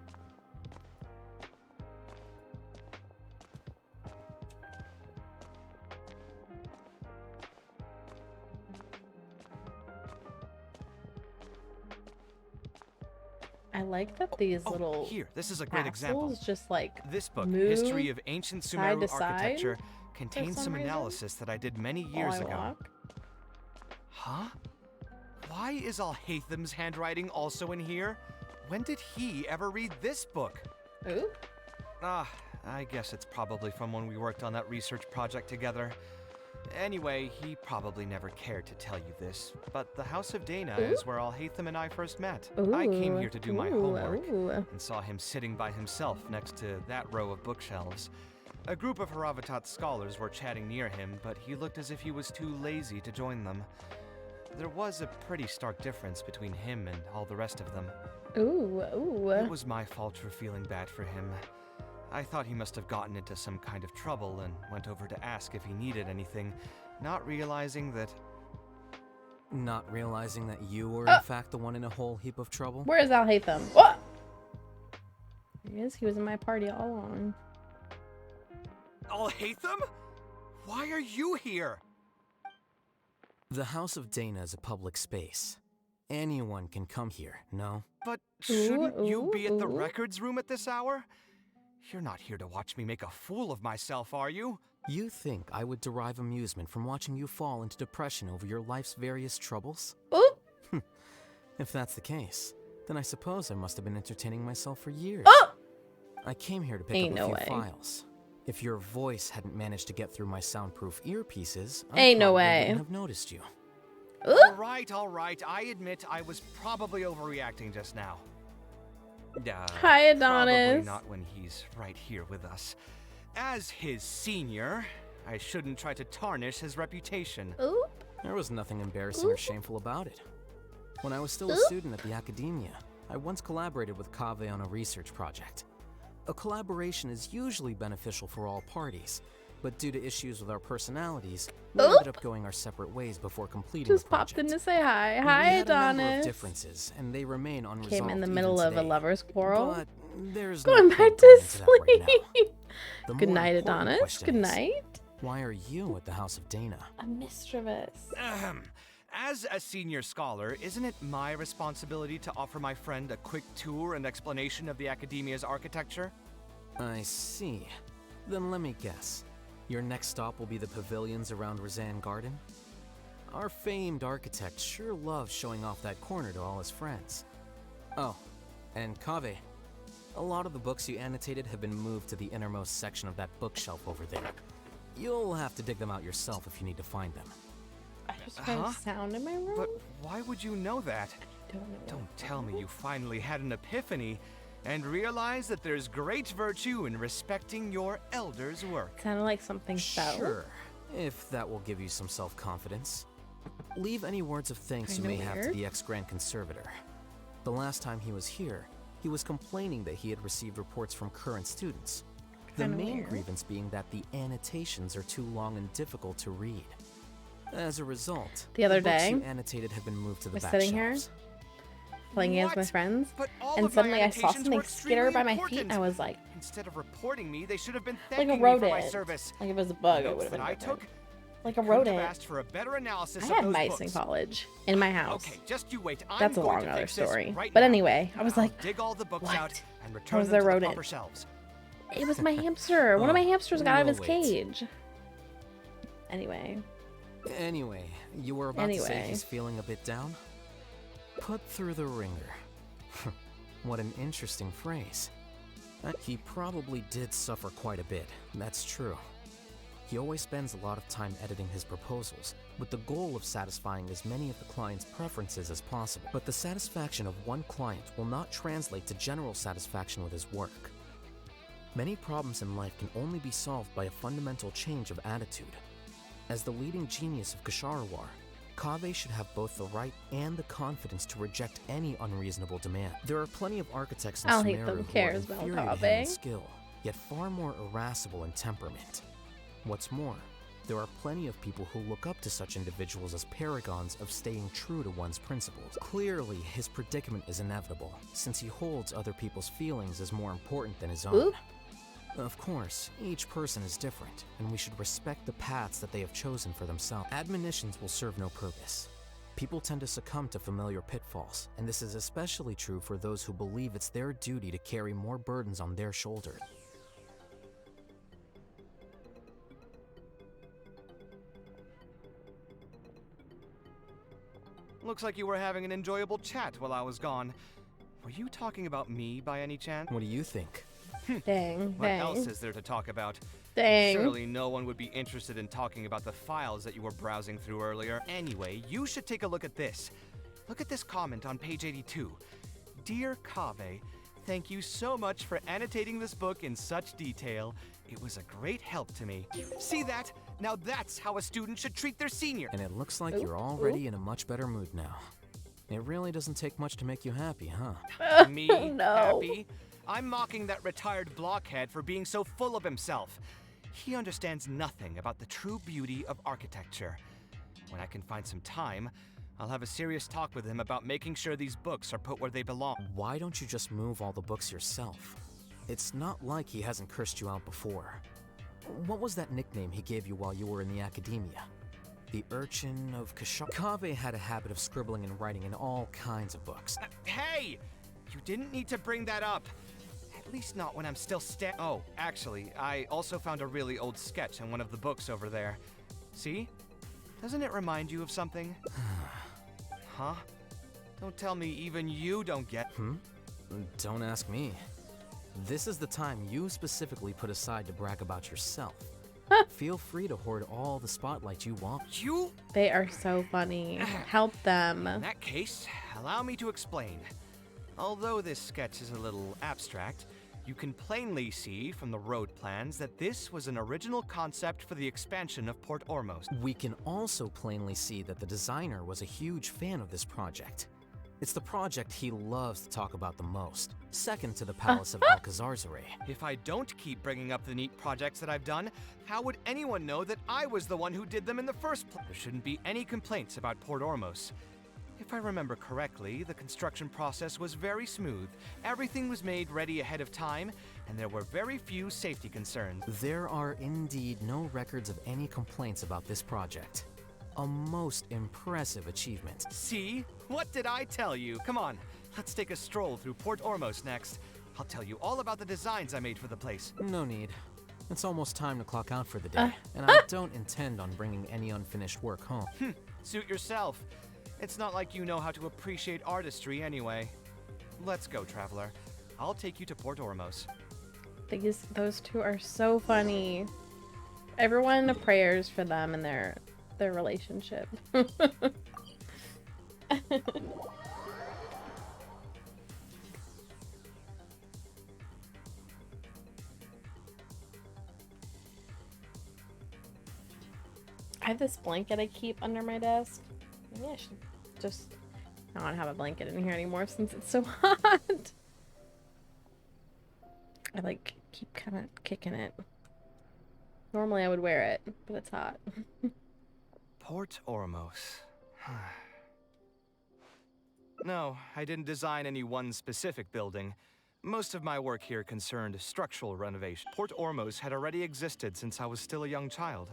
I like that these little here, this is a great example. just like This book, move History of Ancient side Sumeru to side Architecture, contains some some reason analysis that I did many while years I ago. walk. Huh? Why is Alhaitham's handwriting also in here? When did he ever read this book? Ooh. I guess it's probably from when we worked on that research project together. Anyway, he probably never cared to tell you this, but the House of Dana is where Alhaitham and I first met. I came here to do my homework and saw him sitting by himself next to that row of bookshelves. A group of Haravatat scholars were chatting near him, but he looked as if he was too lazy to join them. There was a pretty stark difference between him and all the rest of them. Ooh. It was my fault for feeling bad for him. I thought he must have gotten into some kind of trouble and went over to ask if he needed anything, not realizing that... Not realizing that you were in fact the one in a whole heap of trouble? Where is Alhaitham? What? There he is. He was in my party all along. Alhaitham? Why are you here? The House of Dana is a public space. Anyone can come here, no? But shouldn't you be at the records room at this hour? You're not here to watch me make a fool of myself, are you? You think I would derive amusement from watching you fall into depression over your life's various troubles? Ooh. If that's the case, then I suppose I must have been entertaining myself for years. I came here to pick up a few files. If your voice hadn't managed to get through my soundproof earpieces, I probably wouldn't have noticed you. All right. I admit I was probably overreacting just now. Hi, Adonis. Probably not when he's right here with us. As his senior, I shouldn't try to tarnish his reputation. Oop. There was nothing embarrassing or shameful about it. When I was still a student at the academia, I once collaborated with Kaveh on a research project. A collaboration is usually beneficial for all parties, but due to issues with our personalities, we ended up going our separate ways before completing the project. Popped in to say hi. Hi, we had a number Adonis. of differences, and they remain unresolved. Came in the even middle of a today. lover's quarrel. But there's Going no back point to going into that sleep. right now. The Good more night, important Adonis. question Good is, night. why are you at the House of Dana? A mischievous. As a senior scholar, isn't it my responsibility to offer my friend a quick tour and explanation of the academia's architecture? I see. Then let me guess. Your next stop will be the pavilions around Razan Garden? Our famed architect sure loves showing off that corner to all his friends. Oh, and Kaveh. A lot of the books you annotated have been moved to the innermost section of that bookshelf over there. You'll have to dig them out yourself if you need to find them. I just heard a sound in my room. But why would you know that? Don't know. Don't tell me you finally had an epiphany and realized that there's great virtue in respecting your elders' work. Sounded like something fell. Sure, if that will give you some self-confidence. Leave any words of thanks you Kinda may have to weird. the ex-Grand Conservator. The last time he was here, he was complaining that he had received reports from current students. The Kinda main weird. grievance being that the annotations are too long and difficult to read. As a result, The other books day, you annotated have been moved to the was back sitting here, shelves. playing games with my What? friends, But all and of my suddenly I saw annotations something were skitter by my extremely feet, and I important. was like Instead of reporting me, they should have been a thanking me for my rodent. service. Like if it was a bug, The it would notes have been that I different. took Like a couldn't have rodent. asked for a better analysis I of had those mice books. in college, in my house. Okay, just you wait. I'm That's a going long to other fix this story. right But now. anyway, I was I'll like, dig all the books what? out and return was them a to rodent? the proper shelves. It was my hamster. One of my Oh, hamsters got out of his we'll wait. cage. Anyway, Anyway, you were about to say Anyway. he's feeling a bit down? Put through the ringer. What an interesting phrase. He probably did suffer quite a bit, that's true. He always spends a lot of time editing his proposals, with the goal of satisfying as many of the client's preferences as possible. But the satisfaction of one client will not translate to general satisfaction with his work. Many problems in life can only be solved by a fundamental change of attitude. As the leading genius of Ksharawar, Kaveh should have both the right and the confidence to reject any unreasonable demand. There are plenty of architects in I'll hate Sumeru them, who cares are about inferior to him in Kaveh. skill, yet far more irascible in temperament. What's more, there are plenty of people who look up to such individuals as paragons of staying true to one's principles. Clearly, his predicament is inevitable, since he holds other people's feelings as more important than his own. Oop. Of course, each person is different, and we should respect the paths that they have chosen for themselves. Admonitions will serve no purpose. People tend to succumb to familiar pitfalls, and this is especially true for those who believe it's their duty to carry more burdens on their shoulders. Looks like you were having an enjoyable chat while I was gone. Were you talking about me by any chance? What do you think? dang, What else dang, is there to talk about? dang. Surely no one would be interested in talking about the files that you were browsing through earlier. Anyway, you should take a look at this. Look at this comment on page 82. Dear Kaveh, thank you so much for annotating this book in such detail. It was a great help to me. See that? Now that's how a student should treat their senior. And it looks like Oop, you're already in a much better mood now. It really doesn't take much to make you happy, huh? Me? No. Happy? I'm mocking that retired blockhead for being so full of himself. He understands nothing about the true beauty of architecture. When I can find some time, I'll have a serious talk with him about making sure these books are put where they belong. Why don't you just move all the books yourself? It's not like he hasn't cursed you out before. What was that nickname he gave you while you were in the academia? The Urchin of Kashar. Kaveh had a habit of scribbling and writing in all kinds of books. Hey! You didn't need to bring that up. At least not when I'm still Oh, actually, I also found a really old sketch in one of the books over there. See? Doesn't it remind you of something? Huh? Don't tell me even you don't get. Don't ask me. This is the time you specifically put aside to brag about yourself. Feel free to hoard all the spotlight you want. You? They are so funny. Help them. In that case, allow me to explain. Although this sketch is a little abstract, you can plainly see from the road plans that this was an original concept for the expansion of Port Ormos. We can also plainly see that the designer was a huge fan of this project. It's the project he loves to talk about the most, second to the Palace of Alcazarzare. If I don't keep bringing up the neat projects that I've done, how would anyone know that I was the one who did them in the first place? There shouldn't be any complaints about Port Ormos. If I remember correctly, the construction process was very smooth. Everything was made ready ahead of time, and there were very few safety concerns. There are indeed no records of any complaints about this project. A most impressive achievement. See? What did I tell you? Come on, let's take a stroll through Port Ormos next. I'll tell you all about the designs I made for the place. No need. It's almost time to clock out for the day, and I don't intend on bringing any unfinished work home. Suit yourself. It's not like you know how to appreciate artistry anyway. Let's go, traveler. I'll take you to Port Ormos. Those two are so funny. Everyone prayers for them and their relationship. I have this blanket I keep under my desk. Maybe I should just not have a blanket in here anymore since it's so hot. I like keep kind of kicking it. Normally I would wear it, but it's hot. Port Ormos. No, I didn't design any one specific building. Most of my work here concerned structural renovation. Port Ormos had already existed since I was still a young child.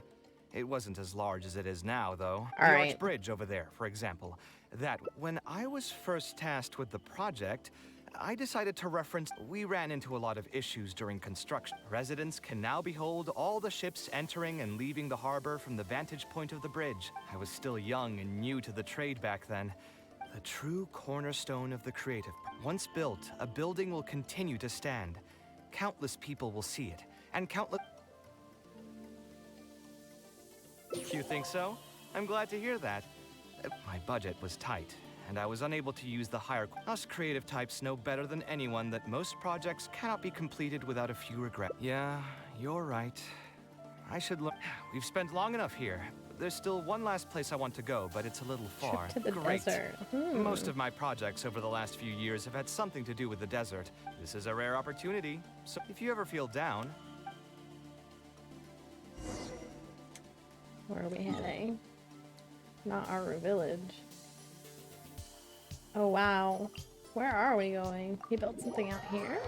It wasn't as large as it is now, though. The Arch Bridge over there, for example. That, when I was first tasked with the project, I decided to reference we ran into a lot of issues during construction. Residents can now behold all the ships entering and leaving the harbor from the vantage point of the bridge. I was still young and new to the trade back then. The true cornerstone of the creative. Once built, a building will continue to stand. Countless people will see it, and countless... You think so? I'm glad to hear that. My budget was tight, and I was unable to use the higher... Us creative types know better than anyone that most projects cannot be completed without a few regrets. Yeah, you're right. I should look... We've spent long enough here. There's still one last place I want to go, but it's a little far. Trip to the desert. Most of my projects over the last few years have had something to do with the desert. This is a rare opportunity, so if you ever feel down... Where are we heading? Not Aru Village. Oh wow. Where are we going? He built something out here?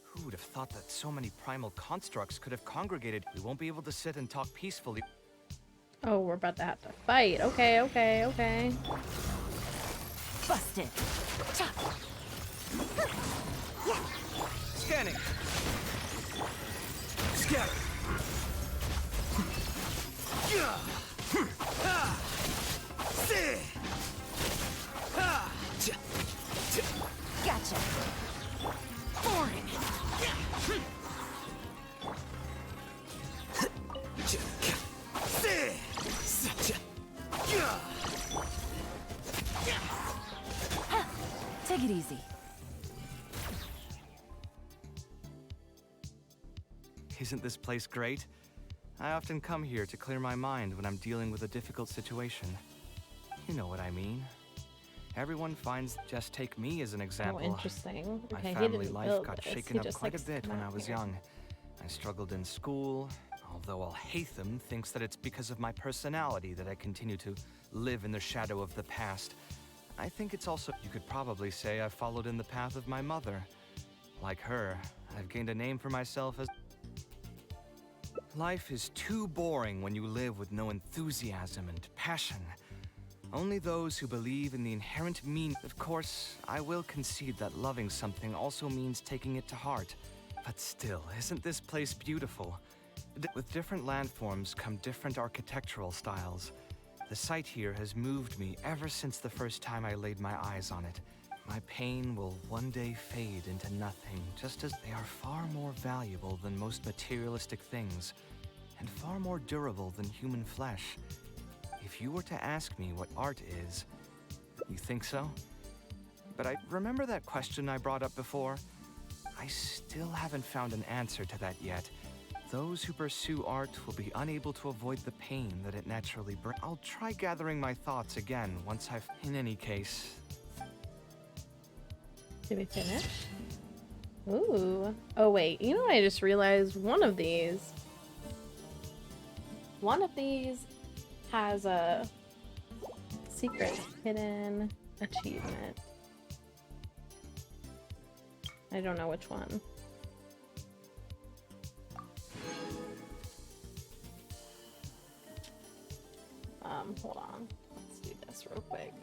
Who would have thought that so many primal constructs could have congregated? We won't be able to sit and talk peacefully. Oh, we're about to have to fight. Okay, okay, okay. Busted. Scanning. Scatter. Gotcha. Boring. Take it easy. Isn't this place great? I often come here to clear my mind when I'm dealing with a difficult situation. You know what I mean. Everyone finds... Just take me as an example. Oh, interesting. My Okay, family life got this. shaken up quite a likes to bit come when I out was here. young. I struggled in school, although Al-Haytham thinks that it's because of my personality that I continue to live in the shadow of the past. I think it's also... You could probably say I followed in the path of my mother. Like her, I've gained a name for myself as... Life is too boring when you live with no enthusiasm and passion. Only those who believe in the inherent meaning... Of course, I will concede that loving something also means taking it to heart. But still, isn't this place beautiful? With different landforms come different architectural styles. The sight here has moved me ever since the first time I laid my eyes on it. My pain will one day fade into nothing, just as they are far more valuable than most materialistic things, and far more durable than human flesh. If you were to ask me what art is, you think so? But I remember that question I brought up before? I still haven't found an answer to that yet. Those who pursue art will be unable to avoid the pain that it naturally brings. I'll try gathering my thoughts again once I've... In any case... Did we finish? Ooh. Oh wait, you know what I just realized? One of these has a secret hidden achievement. I don't know which one. Hold on. Let's do this real quick.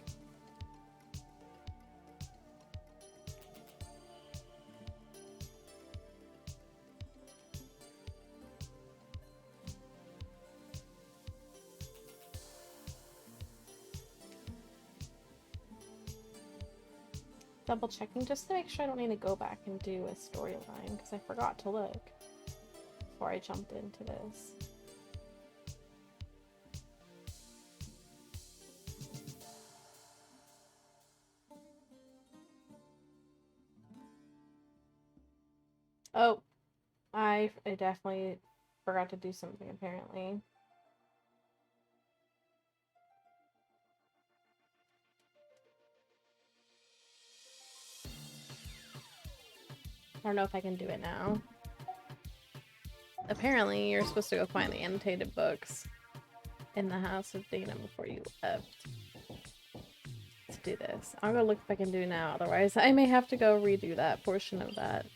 Double checking just to make sure I don't need to go back and do a storyline because I forgot to look before I jumped into this. Oh, I definitely forgot to do something apparently. I don't know if I can do it now. Apparently, you're supposed to go find the annotated books in the house of Dana before you left. Let's do this. I'll go look if I can do it now, otherwise I may have to go redo that portion of that.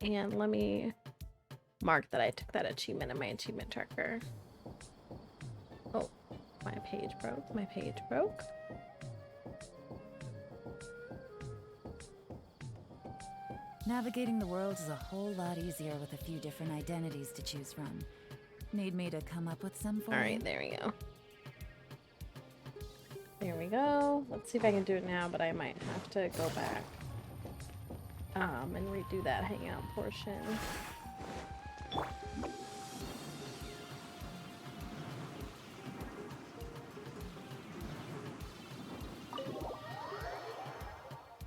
And let me mark that I took that achievement in my achievement tracker. Oh, my page broke. My page broke. Navigating the world is a whole lot easier with a few different identities to choose from. Need me to come up with some for you? Alright, there we go. There we go. Let's see if I can do it now, but I might have to go back and redo that hangout portion.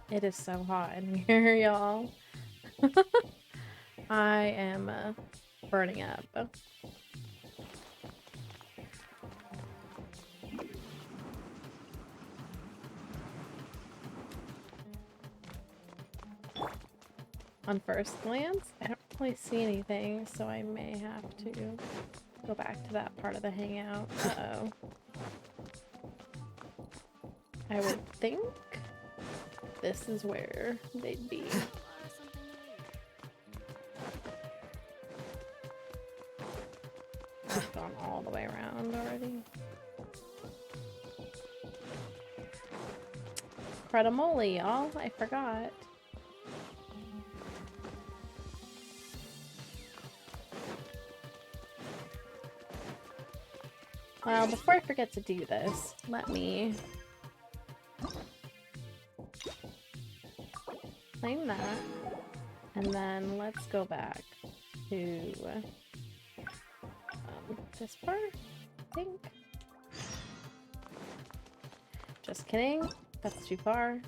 It is so hot in here, y'all. I am burning up. On first glance, I don't really see anything, so I may have to go back to that part of the hangout. Uh-oh. I would think this is where they'd be. I've gone all the way around already. Credamole, y'all. I forgot. Well, before I forget to do this, let me claim that, and then let's go back to this part, I think. Just kidding, that's too far.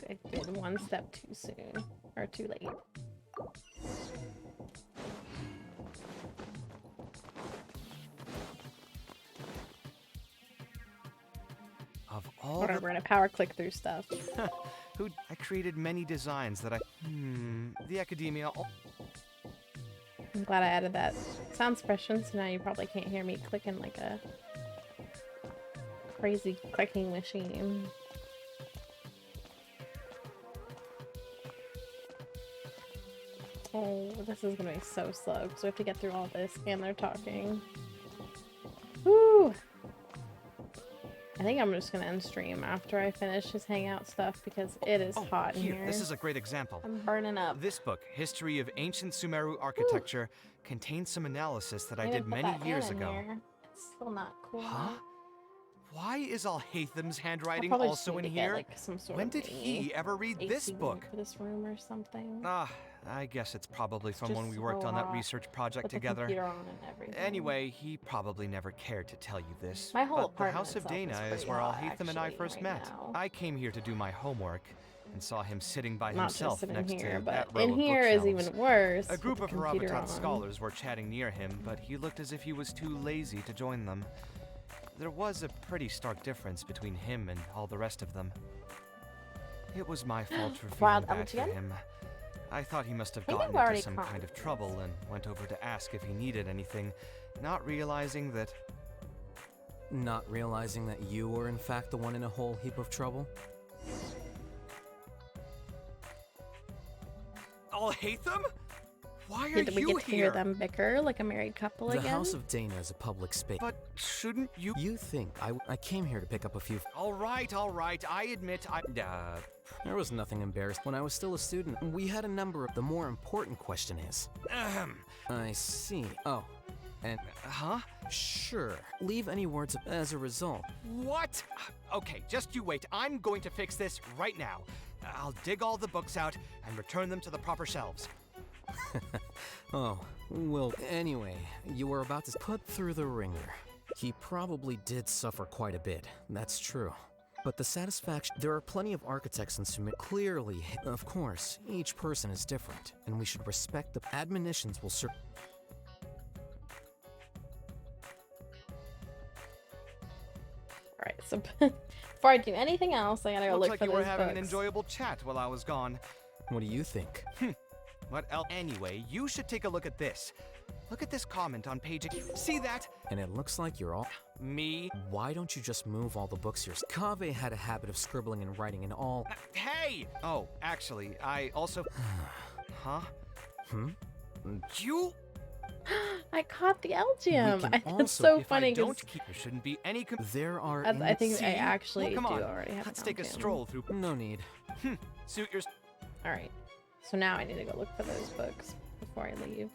I did one step too soon, or too late. Of all Whatever, we're gonna power click through stuff. I created many designs that the academia. I'm glad I added that sound suppression, so now you probably can't hear me clicking like a crazy clicking machine. Oh, this is gonna be so slow because we have to get through all this and they're talking. Woo! I think I'm just gonna end stream after I finish his hangout stuff because it is hot in here. This is a great example. I'm burning up. This book, History of Ancient Sumeru Architecture, contains some analysis that I did many years ago. It's still not cool. Huh? Why is Alhatham's handwriting I'll also in get, here? like, some sort When of did he ever read this AC book? for this room or something. I guess it's probably from when just we worked so on that hot research project with the together. computer on and everything. Anyway, he probably never cared to tell you this. My whole but the apartment House of itself Dana is is pretty where hot, Alhatham and I actually, first right met. now. I came here to do my homework and saw him sitting by Not just himself sitting next here, to but that row in of here is bookshelves. even worse. A group with of the computer Harabatat on. scholars were chatting near him, but he looked as if he was too lazy to join them. There was a pretty stark difference between him and all the rest of them. It was my fault for feeling Wild bad for again? him. I thought he must have think gotten I've already into some kind of trouble and went over to ask if he needed anything, not realizing that... Not realizing that you were in fact the one in a whole heap of trouble? Alhatham? Why are Did we you get to hear here? them bicker like a married couple The again? House of Dana is a public space. But shouldn't you? You think I came here to pick up a few... All right. I admit There was nothing embarrassed. When I was still a student, we had a number of... The more important question is... I see. Oh, and... Huh? Sure. Leave any words as a result. What? Okay, just you wait. I'm going to fix this right now. I'll dig all the books out and return them to the proper shelves. Oh, well, anyway, you were about to put through the ringer. He probably did suffer quite a bit, that's true. But the satisfaction... There are plenty of architects in Summit. Clearly, of course, each person is different, and we should respect the admonitions will serve... Alright, so before I do anything else, I gotta go Looks look like for you those were having books. an enjoyable chat while I was gone. What do you think? What else? Anyway, you should take a look at this. Look at this comment on page... See that? And it looks like you're all... Me? Why don't you just move all the books yourself? Kaveh had a habit of scribbling and writing in all... Hey! Oh, actually, I also... Huh? You... I caught the Elgium. can It's also- so If funny I 'cause don't keep... There shouldn't be any... There are... I think See? I actually Well, come do on. already have Let's an take a Elgium. stroll through... No need. Suit your... Alright, so now I need to go look for those books before I leave.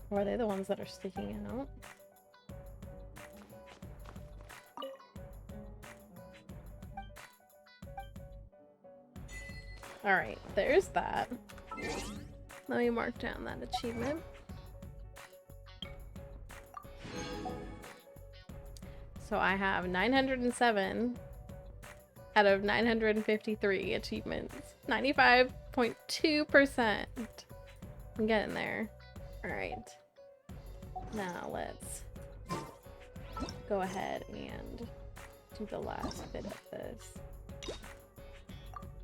Or are they the ones that are sticking out? Alright, there's that. Let me mark down that achievement. So I have 907 out of 953 achievements. 95.2%. I'm getting there. Alright. Now let's go ahead and do the last bit of this.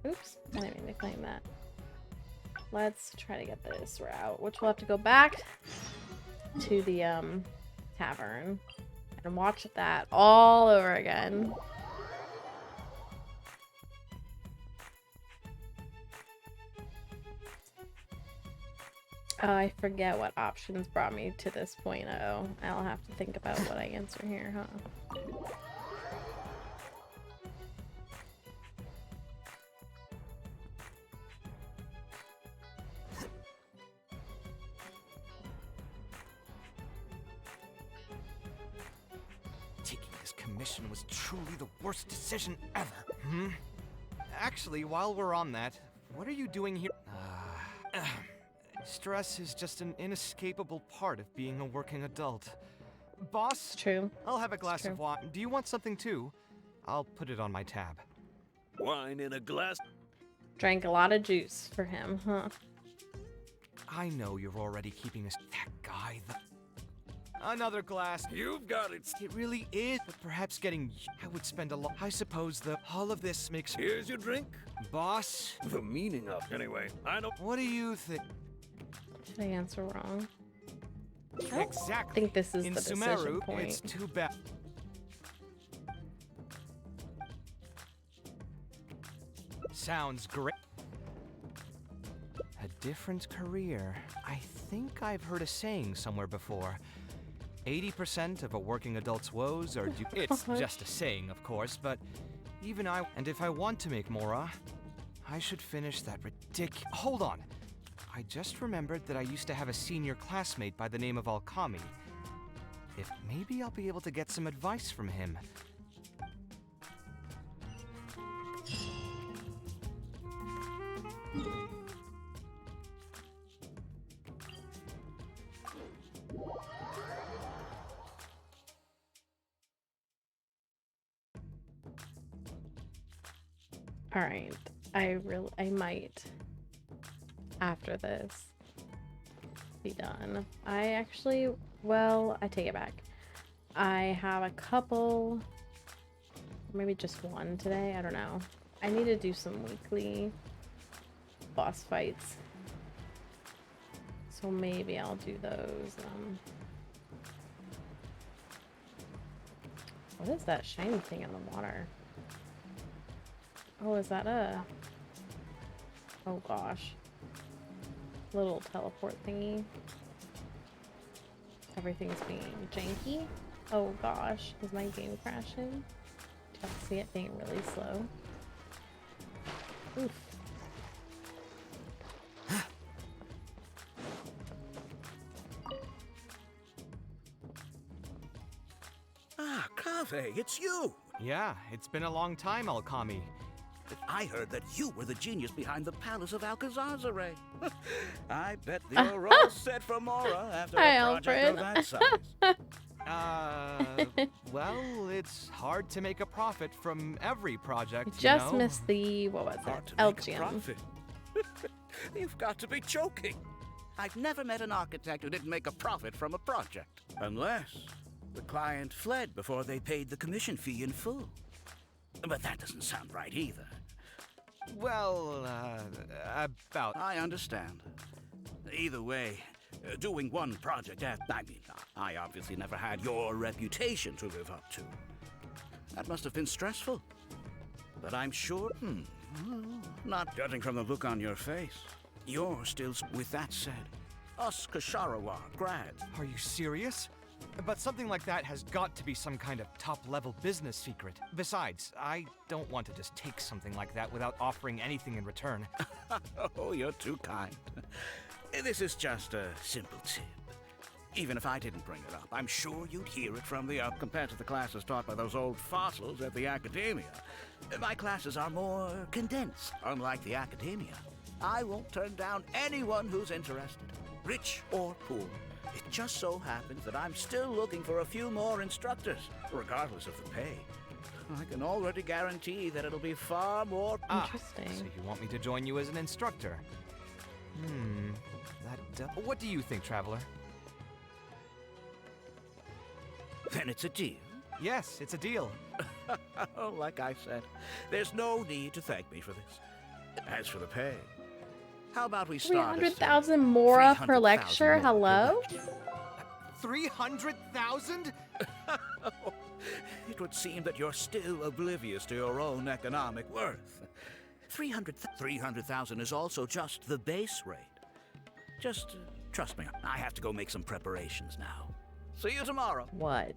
Oops, I didn't mean to claim that. Let's try to get this route, which we'll have to go back to the tavern and watch that all over again. Oh, I forget what options brought me to this point. Oh, I'll have to think about what I answer here, huh? Taking this commission was truly the worst decision ever. Actually, while we're on that, what are you doing here? Stress is just an inescapable part of being a working adult. Boss? True. I'll have a glass true. of wine. Do you want something too? I'll put it on my tab. Wine in a glass. Drank a lot of juice for him, huh? I know you're already keeping us. That guy, Another glass. You've got it. It really is, but perhaps getting... I would spend a lot... I suppose all of this makes... Here's your drink. Boss? The meaning of... Anyway, I don't... What do you think? Did I answer wrong? I don't Exactly. think this is In the decision Sumeru, point. it's too bad. Sounds great. A different career. I think I've heard a saying somewhere before. 80% of a working adult's woes are due. It's just a saying, of course, but even I. And if I want to make more, I should finish that ridiculous. Hold on. I just remembered that I used to have a senior classmate by the name of Alkami. If maybe I'll be able to get some advice from him. All right, I might after this be done. I actually, well, I take it back. I have a couple, maybe just one today. I don't know. I need to do some weekly boss fights, so maybe I'll do those What is that shiny thing in the water? Oh, is that a... Oh gosh. Little teleport thingy. Everything's being janky. Oh gosh, is my game crashing? Just see it being really slow. Oof. Ah, Kaveh, it's you! Yeah, it's been a long time, Alkami. I heard that you were the genius behind the Palace of Alcazazare. I bet you're all set for Mora after Hi, a project of that size. Well, it's hard to make a profit from every project, Just you know? missed the, what was Hard it? to make a Elgium. profit. You've got to be joking. I've never met an architect who didn't make a profit from a project. Unless the client fled before they paid the commission fee in full. But that doesn't sound right either. Well, about... I understand. Either way, doing one project I obviously never had your reputation to live up to. That must have been stressful. But I'm sure, not judging from the look on your face, you're still... With that said, us Kasharawa grads... Are you serious? But something like that has got to be some kind of top-level business secret. Besides, I don't want to just take something like that without offering anything in return. Oh, you're too kind. This is just a simple tip. Even if I didn't bring it up, I'm sure you'd hear it from the up compared to the classes taught by those old fossils at the Academia. My classes are more condensed, unlike the Academia. I won't turn down anyone who's interested, rich or poor. It just so happens that I'm still looking for a few more instructors, regardless of the pay. I can already guarantee that it'll be far more... Interesting. So you want me to join you as an instructor? What do you think, Traveler? Then it's a deal. Yes, it's a deal. Like I said, there's no need to thank me for this. As for the pay, how about we start... 300,000 Mora per 300,000 lecture? more per Hello? lecture. 300,000? It would seem that you're still oblivious to your own economic worth. 300,000 is also just the base rate. Just trust me, I have to go make some preparations now. See you tomorrow. What?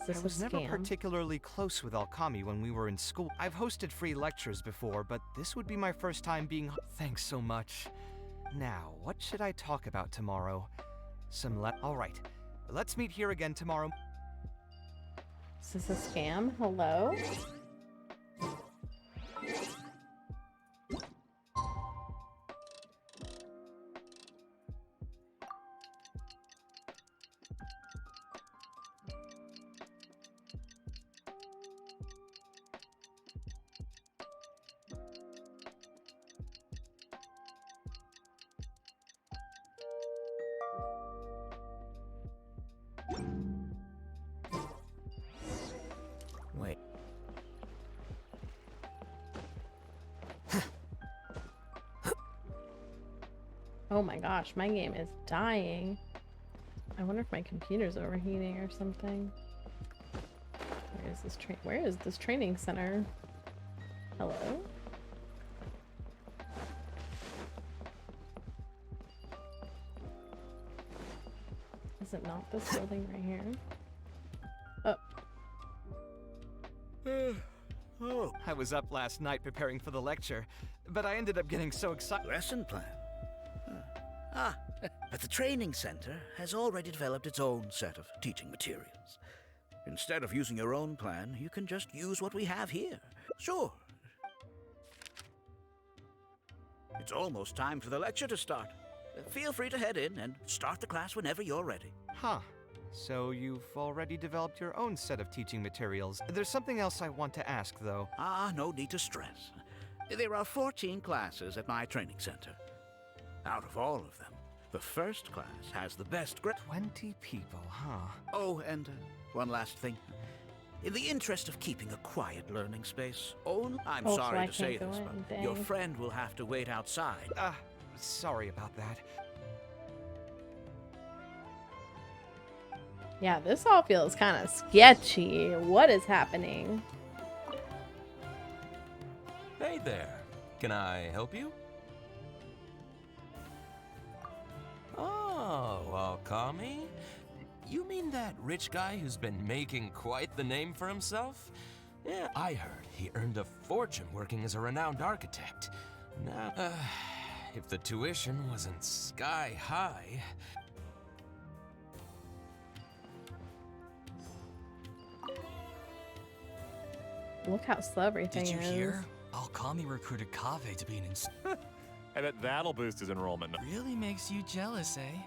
Is this I was a never scam? particularly close with Alkami when we were in school. I've hosted free lectures before, but this would be my first time being... Thanks so much. Now, what should I talk about tomorrow? All right, let's meet here again tomorrow. Is this a scam? Hello? Wait. Oh my gosh, my game is dying. I wonder if my computer's overheating or something. Where is this training center? Hello? Is it not this building right here? Oh, I was up last night preparing for the lecture, but I ended up getting so excited. lesson plan. But the training center has already developed its own set of teaching materials. Instead of using your own plan, you can just use what we have here. Sure. It's almost time for the lecture to start. Feel free to head in and start the class whenever you're ready. Huh. So you've already developed your own set of teaching materials. There's something else I want to ask, though. No need to stress. There are 14 classes at my training center. Out of all of them, the first class has the best grade. 20 people, huh? Oh, and one last thing. In the interest of keeping a quiet learning space, I'm Oh, so sorry I to say can't this, go but in, your dang. friend will have to wait outside. Sorry about that. Yeah, this all feels kind of sketchy. What is happening? Hey there. Can I help you? Oh, Alkami? You mean that rich guy who's been making quite the name for himself? Yeah, I heard he earned a fortune working as a renowned architect. Now, if the tuition wasn't sky high... Look how slow everything is. Did you hear? Alkami recruited Kaveh to be an I bet that'll boost his enrollment. Really makes you jealous, eh?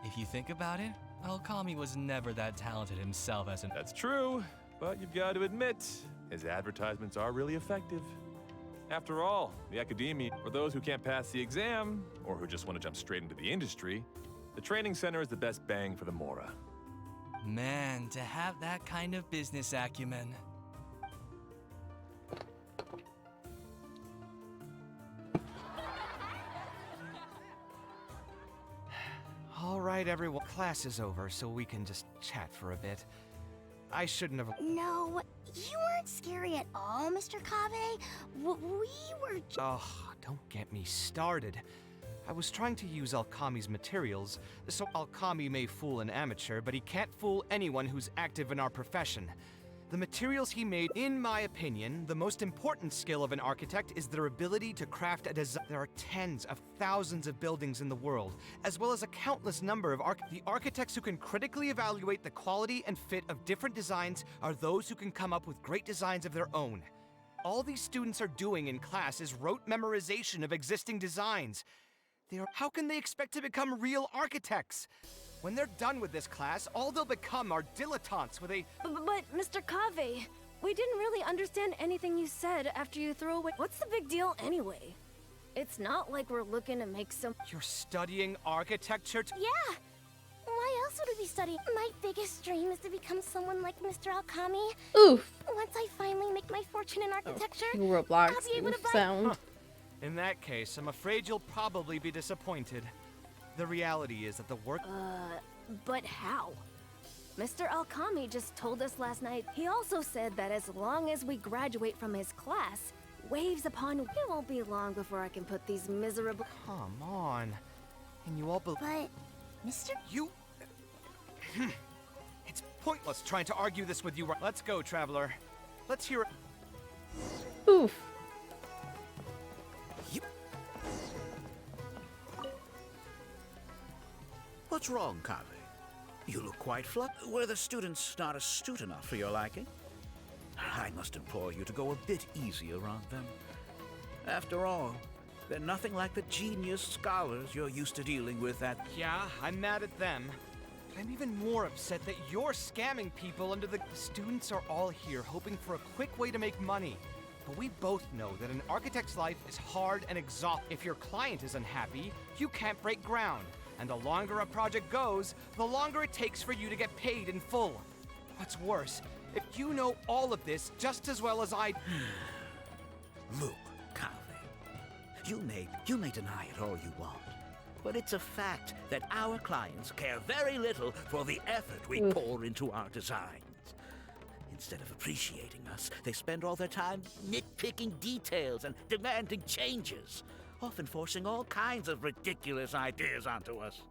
If you think about it, Alkami was never that talented himself as an... That's true, but you've got to admit, his advertisements are really effective. After all, the academia, for those who can't pass the exam, or who just want to jump straight into the industry, the training center is the best bang for the Mora. Man, to have that kind of business acumen. All right, everyone. Class is over, so we can just chat for a bit. I shouldn't have... No, you weren't scary at all, Mr. Kaveh. We were Oh, don't get me started. I was trying to use Alkami's materials, so Alkami may fool an amateur, but he can't fool anyone who's active in our profession. The materials he made, in my opinion, the most important skill of an architect is their ability to craft a design. There are tens of thousands of buildings in the world, as well as a countless number of the architects who can critically evaluate the quality and fit of different designs are those who can come up with great designs of their own. All these students are doing in class is rote memorization of existing designs. How can they expect to become real architects? When they're done with this class, all they'll become are dilettantes with a... But Mr. Kaveh, we didn't really understand anything you said after you threw away... What's the big deal anyway? It's not like we're looking to make some... You're studying architecture? Yeah! Why else would we be studying? My biggest dream is to become someone like Mr. Alkami. Oof. Once I finally make my fortune in architecture, Roblox I'll be able to buy... sound. Huh. In that case, I'm afraid you'll probably be disappointed. The reality is that the work... But how? Mr. Alkami just told us last night. He also said that as long as we graduate from his class, waves upon... It won't be long before I can put these miserable... Come on. And you all believe... But, Mr. You... It's pointless trying to argue this with you. Let's go, Traveler. Let's hear... Oof. What's wrong, Kaveh? You look quite flat. Were the students not astute enough for your liking? I must implore you to go a bit easier on them. After all, they're nothing like the genius scholars you're used to dealing with at... Yeah, I'm mad at them. But I'm even more upset that you're scamming people under the... The students are all here hoping for a quick way to make money. But we both know that an architect's life is hard and exhausting. If your client is unhappy, you can't break ground. And the longer a project goes, the longer it takes for you to get paid in full. What's worse, if you know all of this just as well as I... Look, Kaveh, you may deny it all you want, but it's a fact that our clients care very little for the effort we pour into our designs. Instead of appreciating us, they spend all their time nitpicking details and demanding changes, often forcing all kinds of ridiculous ideas onto us.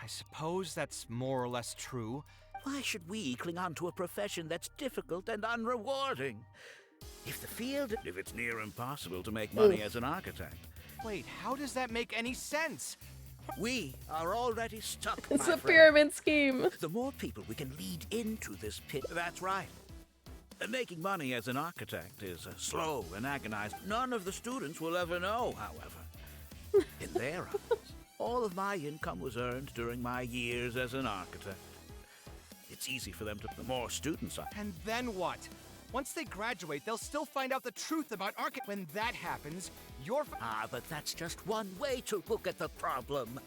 I suppose that's more or less true. Why should we cling on to a profession that's difficult and unrewarding? If it's near impossible to make money as an architect. Wait, how does that make any sense? We are already stuck, It's my a friend. pyramid scheme. The more people we can lead into this pit, that's right. Making money as an architect is slow and agonized. None of the students will ever know, however. In their eyes, all of my income was earned during my years as an architect. It's easy for them to... The more students are... And then what? Once they graduate, they'll still find out the truth about architecture. When that happens, you're... but that's just one way to look at the problem.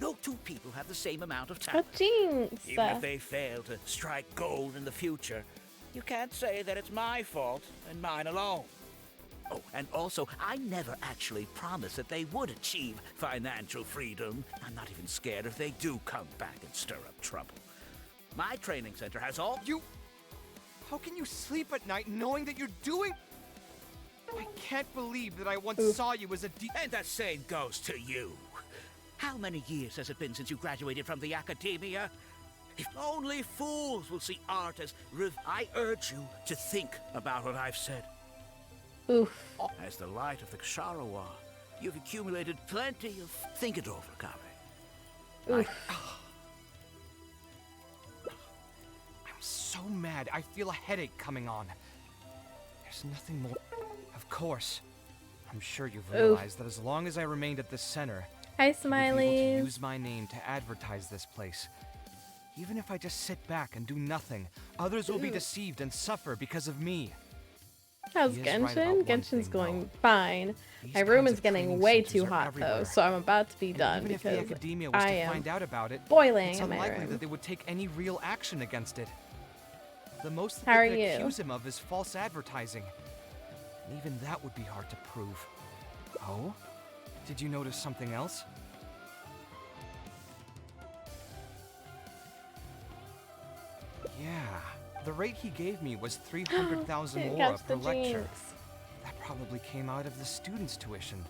No two people have the same amount of talent. Jinx. Even if they fail to strike gold in the future, you can't say that it's my fault and mine alone. Oh, and also, I never actually promised that they would achieve financial freedom. I'm not even scared if they do come back and stir up trouble. My training center has all... How can you sleep at night knowing that you're doing... I can't believe that I once saw you as a And the same goes to you. How many years has it been since you graduated from the academia? If only fools will see art as... I urge you to think about what I've said. Oof. As the light of the Sharawa, you've accumulated plenty of... Think it over, Kame. Oof. I'm so mad. I feel a headache coming on. There's nothing more... Of course. I'm sure you've realized that as long as I remained at this center... Hi, I would be able Smiley. to use my name to advertise this place. Even if I just sit back and do nothing, others will be deceived and suffer because of me. How's He is right Genshin? about one Genshin's thing, going though. fine. These My room kinds is of getting training way centers too are hot though, everywhere. so I'm about to be And done even if the because academia was I to am find out about it, boiling it's in my unlikely room. that they would take any real action against it. The most How that are they could you? accuse him of is false advertising. And even that would be hard to prove. Oh? Did you notice something else? Yeah, the rate he gave me was 300,000 Didn't more catch per the lecture. jinx. That probably came out of the students' tuition.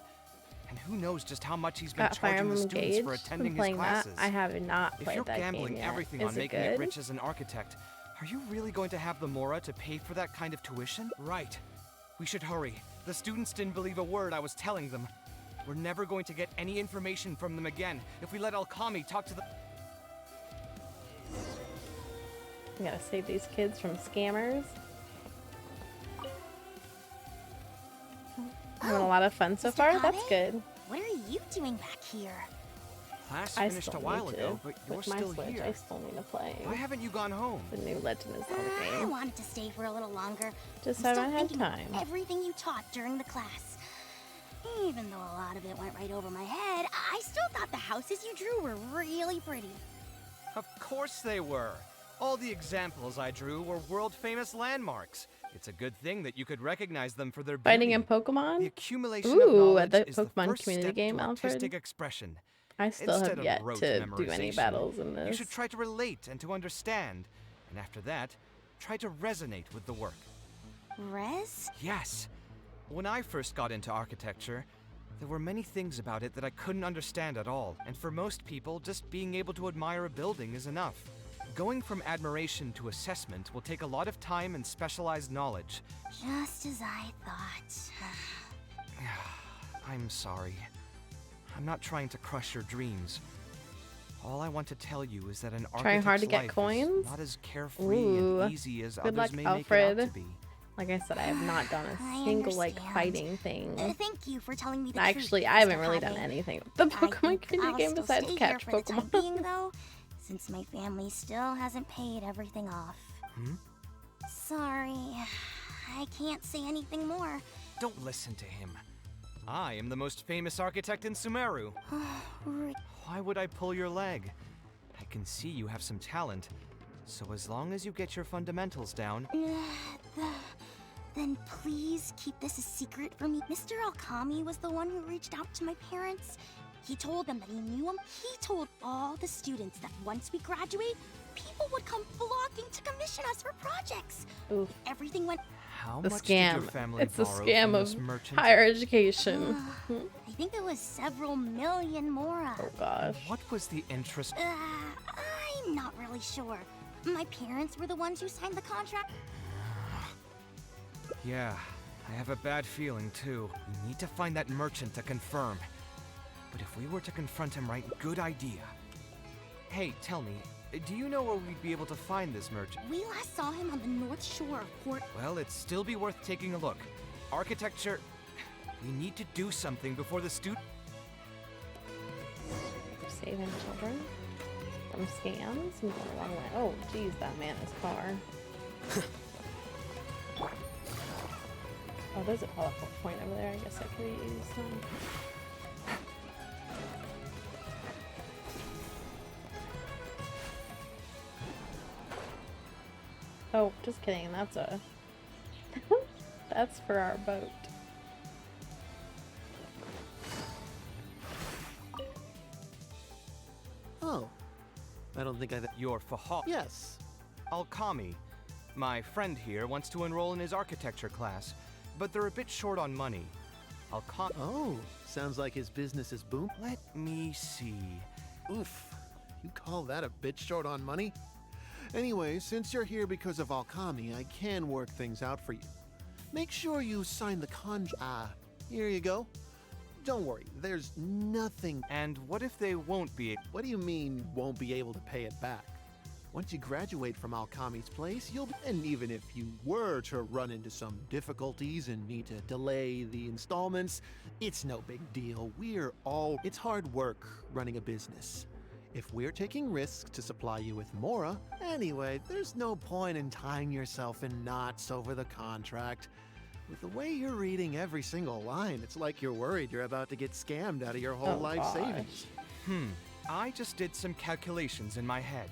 And who knows just how much he's been Got Fire charging the Emblem students Engaged. for Been attending his playing that. classes. I have not If played you're that game gambling yet. everything Is on it making good? it rich as an architect, are you really going to have the Mora to pay for that kind of tuition? Right. We should hurry. The students didn't believe a word I was telling them. We're never going to get any information from them again if we let Alkami talk to the... I gotta save these kids from scammers. Having a lot of fun so Mr. far. That's Kame? good. What are you doing back here? Class I finished still a while need ago, to. but you're With my still Switch, here. I still need to play Why haven't you gone home? the new Legend of Zelda I game. wanted to stay for a little longer. Just I'm haven't still had thinking of time. everything you taught during the class. Even though a lot of it went right over my head, I still thought the houses you drew were really pretty. Of course they were. All the examples I drew were world-famous landmarks. It's a good thing that you could recognize them for their beauty. Fighting in Pokemon? The accumulation Ooh, of knowledge at the is Pokemon the first community step game, to Alfred. artistic expression. I still Instead have of yet rote to do any memorization, battles in You this. should try to relate and to understand. And after that, try to resonate with the work. Res? Yes. When I first got into architecture, there were many things about it that I couldn't understand at all. And for most people, just being able to admire a building is enough. Going from admiration to assessment will take a lot of time and specialized knowledge. Just as I thought. I'm sorry. I'm not trying to crush your dreams. All I want to tell you is that an Trying hard architect's to get life coins? is not as carefree Ooh. and easy as Good others luck, may Alfred. make it out to be. Like I said, I have not done I a single like understand. fighting thing. Thank you for telling me the Actually, truth, I haven't Mr. really done Kame. anything with the I Pokemon think community I'll game still besides stay catch here for the time Pokemon. being, though, since my family still hasn't paid everything off. Sorry, I can't say anything more. Don't listen to him. I am the most famous architect in Sumeru. Why would I pull your leg? I can see you have some talent. So as long as you get your fundamentals down... Then please keep this a secret from me. Mr. Alkami was the one who reached out to my parents. He told them that he knew him. He told all the students that once we graduate, people would come flocking to commission us for projects. Oof. Everything went... How The much did your scam. family It's a borrow scam from of this merchant? higher education. I think it was several million more. Oh gosh. What was the interest? I'm not really sure. My parents were the ones who signed the contract. Yeah, I have a bad feeling too. We need to find that merchant to confirm. But if we were to confront him right, good idea. Hey, tell me, do you know where we'd be able to find this merchant? We last saw him on the north shore of Port... Well, it'd still be worth taking a look. Architecture... We need to do something before the student... Saving children from scams. I'm going the wrong way. Oh, geez, that man is car. Oh, there's a powerful point over there. I guess I could use some. Oh, just kidding. That's a... That's for our boat. Oh. I don't think You're Fahal. Yes. Alkami. My friend here wants to enroll in his architecture class, but they're a bit short on money. Alkami. Oh, sounds like his business is boom. Let me see. Oof. You call that a bit short on money? Anyway, since you're here because of Alkami, I can work things out for you. Make sure you sign the here you go. Don't worry, there's nothing. And what if they won't be? What do you mean, won't be able to pay it back? Once you graduate from Alkami's place, and even if you were to run into some difficulties and need to delay the installments, it's no big deal. It's hard work running a business. If we're taking risks to supply you with Mora, anyway, there's no point in tying yourself in knots over the contract. With the way you're reading every single line, it's like you're worried you're about to get scammed out of your whole life savings. I just did some calculations in my head.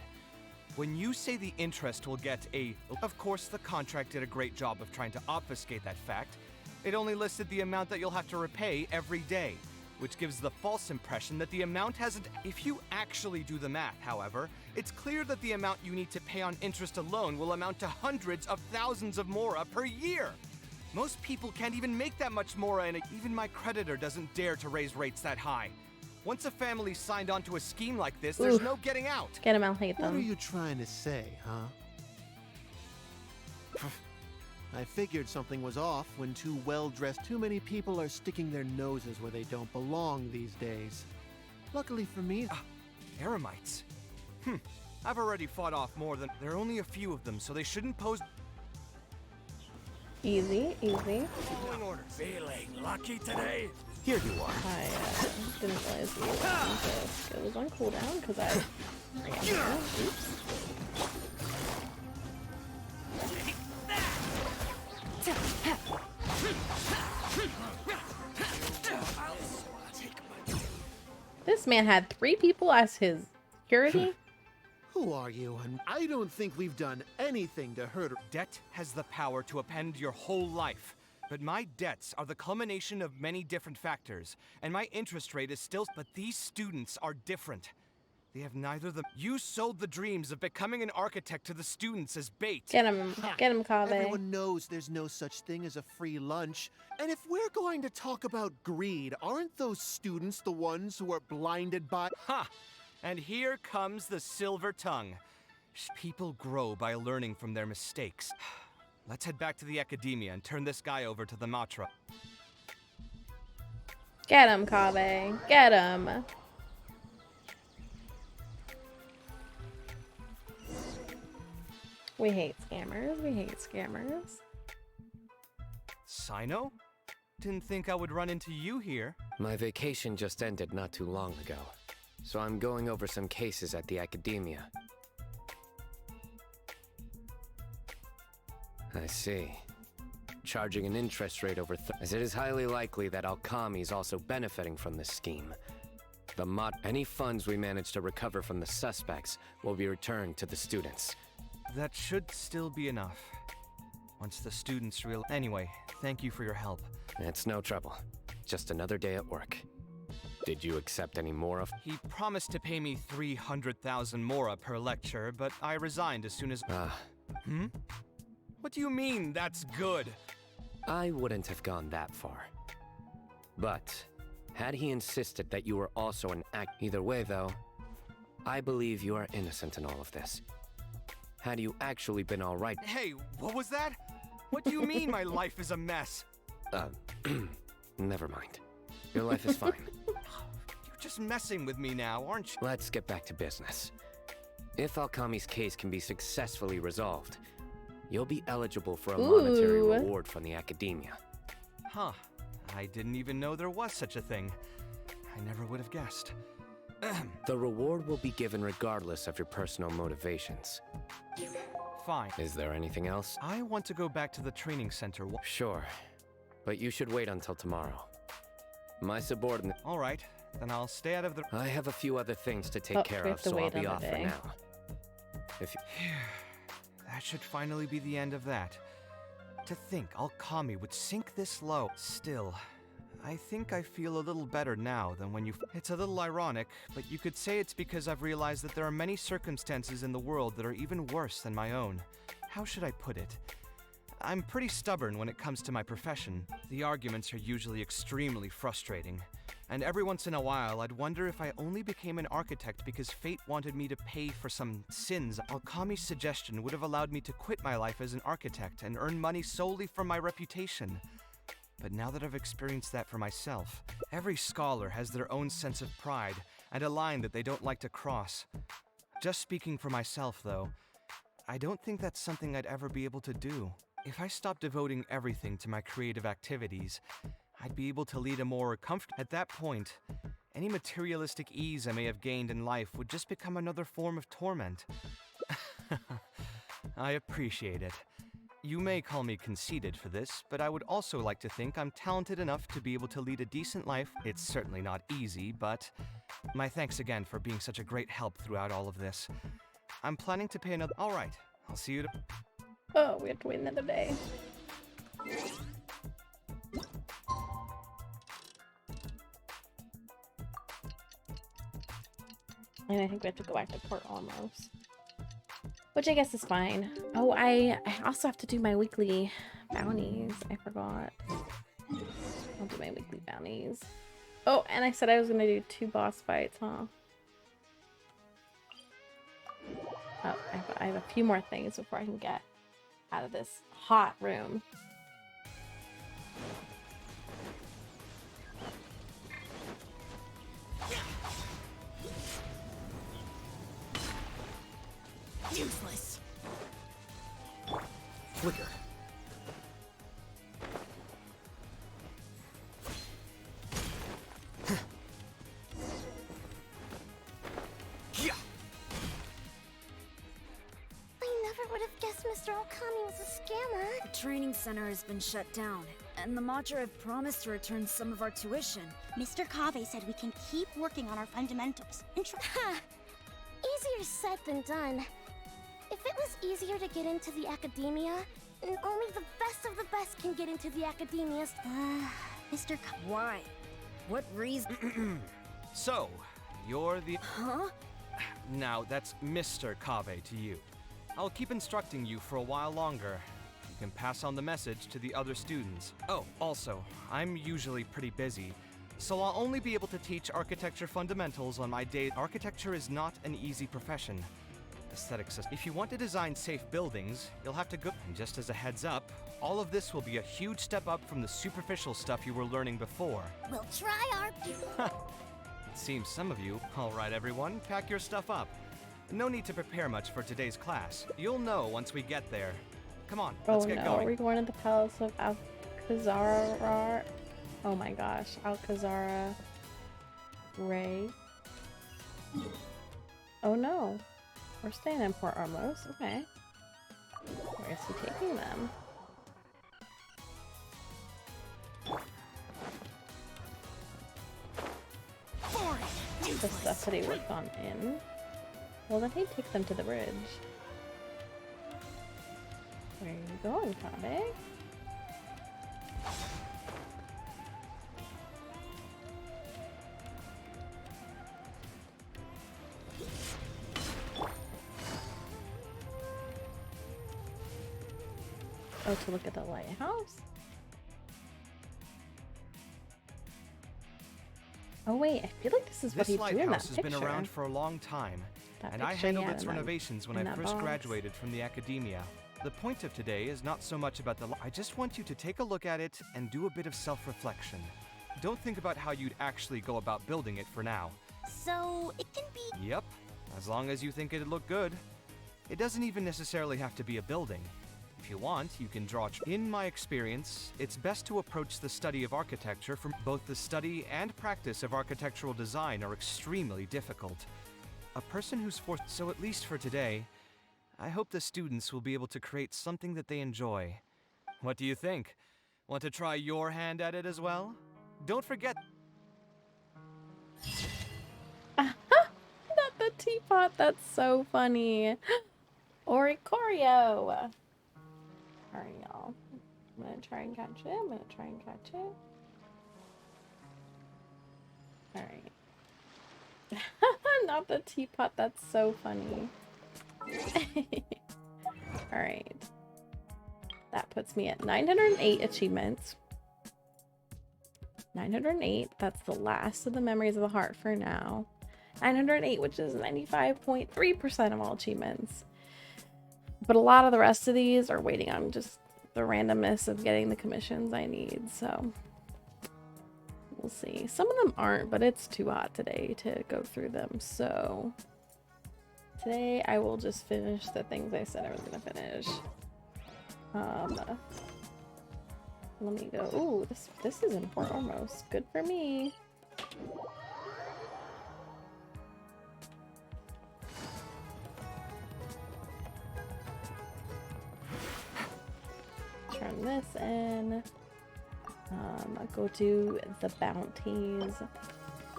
When you say the interest will get Of course, the contract did a great job of trying to obfuscate that fact. It only listed the amount that you'll have to repay every day, which gives the false impression that the amount hasn't. If you actually do the math, however, it's clear that the amount you need to pay on interest alone will amount to hundreds of thousands of Mora per year. Most people can't even make that much Mora, and even my creditor doesn't dare to raise rates that high. Once a family signed on to a scheme like this, there's no getting out. Get him, I'll hate them. What are you trying to say, huh? I figured something was off when too many people are sticking their noses where they don't belong these days. Luckily for me... Eremites? I've already fought off more than... There are only a few of them, so they shouldn't pose... Easy, easy. Feeling lucky today? Here you are. I didn't realize it was on cooldown because I ran here. Oops. This man had 3 people as his security. Who are you? And I don't think we've done anything to hurt her. Debt has the power to upend your whole life. But my debts are the culmination of many different factors, and my interest rate is still... But these students are different. They have neither the... You sold the dreams of becoming an architect to the students as bait. Get him, Kaveh. Everyone knows there's no such thing as a free lunch. And if we're going to talk about greed, aren't those students the ones who are blinded by... Ha! And here comes the silver tongue. People grow by learning from their mistakes. Let's head back to the academia and turn this guy over to the Matra. Get him, Kaveh. Get him. We hate scammers. We hate scammers. Sino? Didn't think I would run into you here. My vacation just ended not too long ago, so I'm going over some cases at the academia. I see. Charging an interest rate over as it is highly likely that Alkami is also benefiting from this scheme. Any funds we manage to recover from the suspects will be returned to the students. That should still be enough. Once the students Anyway, thank you for your help. It's no trouble. Just another day at work. Did you accept any Mora? He promised to pay me 300,000 Mora per lecture, but I resigned as soon as... What do you mean, that's good? I wouldn't have gone that far. But, had he insisted that you were also an Either way, though, I believe you are innocent in all of this. Had you actually been alright... Hey, what was that? What do you mean my life is a mess? Never mind. Your life is fine. You're just messing with me now, aren't you? Let's get back to business. If Alkami's case can be successfully resolved, you'll be eligible for a monetary reward from the academia. Huh. I didn't even know there was such a thing. I never would have guessed. The reward will be given regardless of your personal motivations. Fine. Is there anything else? I want to go back to the training center. Sure. But you should wait until tomorrow. My subordinate... All right. Then I'll stay out of the... I have a few other things to take care of, so I'll be off for now. If you... That should finally be the end of that. To think Alkami would sink this low. Still, I think I feel a little better now than when you. It's a little ironic, but you could say it's because I've realized that there are many circumstances in the world that are even worse than my own. How should I put it? I'm pretty stubborn when it comes to my profession. The arguments are usually extremely frustrating. And every once in a while, I'd wonder if I only became an architect because fate wanted me to pay for some sins. Alkami's suggestion would have allowed me to quit my life as an architect and earn money solely from my reputation. But now that I've experienced that for myself, every scholar has their own sense of pride and a line that they don't like to cross. Just speaking for myself, though, I don't think that's something I'd ever be able to do. If I stopped devoting everything to my creative activities, I'd be able to lead a more comfortable. At that point, any materialistic ease I may have gained in life would just become another form of torment. I appreciate it. You may call me conceited for this, but I would also like to think I'm talented enough to be able to lead a decent life. It's certainly not easy, but my thanks again for being such a great help throughout all of this. I'm planning to pay another. All right, I'll see you. Oh, we have to wait another day. And I think we have to go back to Port almost. Which I guess is fine. Oh, I also have to do my weekly bounties. I forgot. I'll do my weekly bounties. Oh, and I said I was gonna do 2 boss fights, huh? Oh, I have a few more things before I can get out of this hot room. Useless. Flicker. I never would have guessed Mr. Okami was a scammer. The training center has been shut down, and the Macher have promised to return some of our tuition. Mr. Kave said we can keep working on our fundamentals and Ha! Easier said than done. If it was easier to get into the academia, and only the best of the best can get into the academias. Mr. Why? What reason? So, you're the. Huh? Now, that's Mr. Kave to you. I'll keep instructing you for a while longer. You can pass on the message to the other students. Oh, also, I'm usually pretty busy, so I'll only be able to teach architecture fundamentals on my day. Architecture is not an easy profession. Aesthetics. If you want to design safe buildings, you'll have to go. And just as a heads up, all of this will be a huge step up from the superficial stuff you were learning before. We'll try our... It seems some of you. All right, everyone, pack your stuff up. No need to prepare much for today's class. You'll know once we get there. Come on, let's get going. Are we going to the Palace of Alcazar? Oh my gosh, Alcazar Ray. Oh no. We're staying in Port Armos, okay. Where is he taking them? The stuff that he worked on in. Well, then he'd take them to the bridge. Where are you going, Kabe? Oh, to look at the lighthouse? Oh wait, I feel like this is what he drew in that picture. This lighthouse has been around for a long time, and I handled its renovations when I first graduated from the academia. The point of today is not so much about the I just want you to take a look at it and do a bit of self-reflection. Don't think about how you'd actually go about building it for now. So, it can be... Yep, as long as you think it'd look good. It doesn't even necessarily have to be a building. If you want, you can draw. In my experience, it's best to approach the study of architecture from both the study and practice of architectural design are extremely difficult. A person who's forced. So at least for today, I hope the students will be able to create something that they enjoy. What do you think? Want to try your hand at it as well? Don't forget. Not the teapot. That's so funny. Oricorio. Alright, y'all. I'm gonna try and catch it. Alright. Not the teapot, that's so funny. Alright. That puts me at 908 achievements. 908, that's the last of the memories of the heart for now. 908, which is 95.3% of all achievements. But a lot of the rest of these are waiting on just the randomness of getting the commissions I need, so we'll see. Some of them aren't, but it's too hot today to go through them, so today I will just finish the things I said I was gonna finish. Let me go. Ooh, this is in Port Ormos. Good for me. Turn this in. Go to the bounties,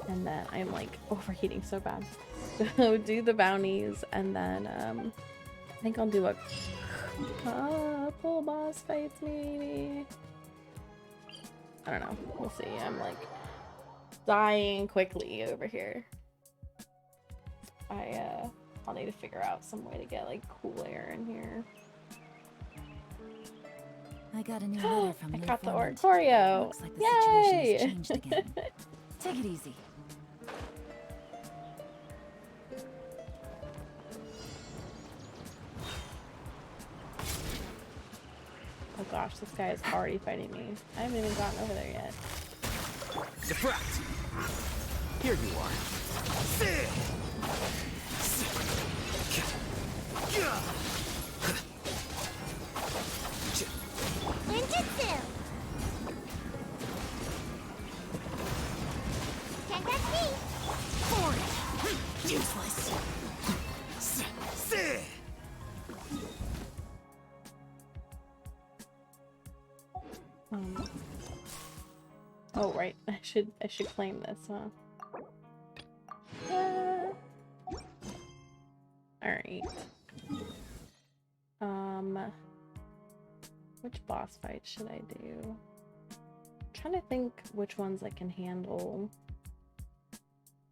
and then I'm like overheating so bad. So do the bounties, and then I think I'll do a couple boss fights maybe. I don't know. We'll see. I'm like dying quickly over here. I'll need to figure out some way to get like cool air in here. I got a new letter from I the got the informant. Oratorio. Looks like the Yay! situation has changed again. Take it easy. Oh gosh, this guy is already fighting me. I haven't even gotten over there yet. Deflect! Here you are. Ninjutsu! Can't catch me! Forward! Useless! Oh right, I should claim this, huh? Alright. Which boss fight should I do? I'm trying to think which ones I can handle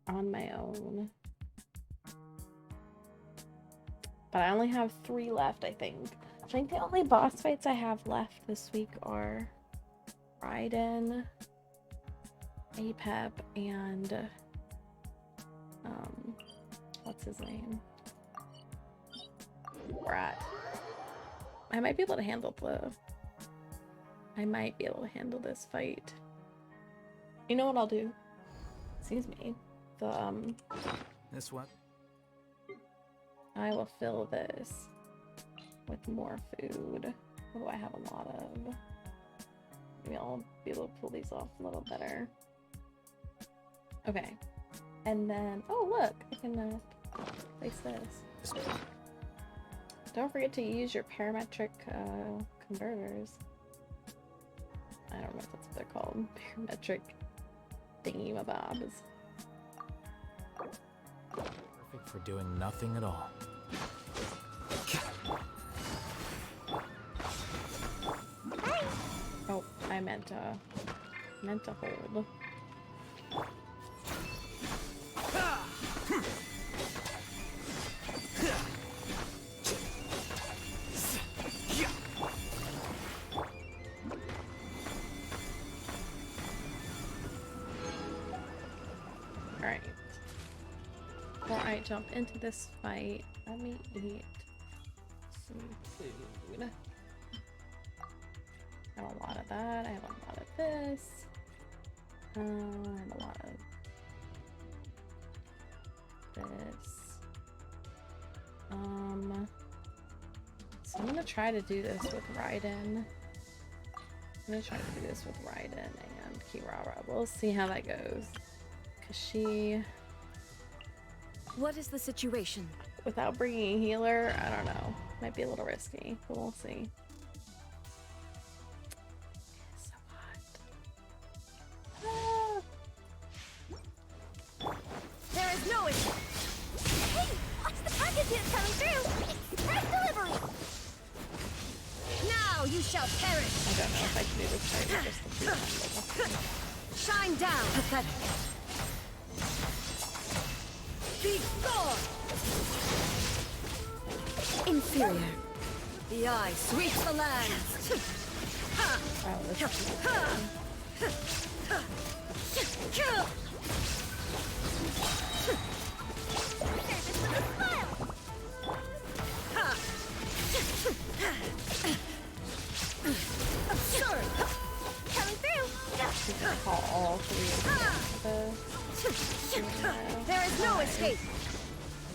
on my own. But I only have 3 left, I think. I think the only boss fights I have left this week are Raiden, Apep, and what's his name? Brat. I might be able to handle this fight. You know what I'll do? Excuse me. This what? I will fill this with more food. What do I have a lot of? Maybe I'll be able to pull these off a little better. Okay. And then, oh look, I can place this. Don't forget to use your parametric converters. I don't know if that's what they're called. Parametric thingy-mabobs. Perfect for doing nothing at all. Oh, I meant to hold. Alright. Before I jump into this fight, let me eat some food. I have a lot of that. I have a lot of this. I have a lot of this. So I'm gonna try to do this with Raiden. and Kirara. We'll see how that goes. Cause she... What is the situation? Without bringing a healer, I don't know. Might be a little risky, but we'll see. It's so hot. Ah. There is no issue. Hey, watch the packages coming through. Express delivery. Now you shall perish. I don't know if I can do this fight with just the two handles. Shine down, pathetic. Be gone! Inferior. The eye sweeps the land. Wow, this is Absurd! Coming through! She's gonna call all three of them. There is no escape!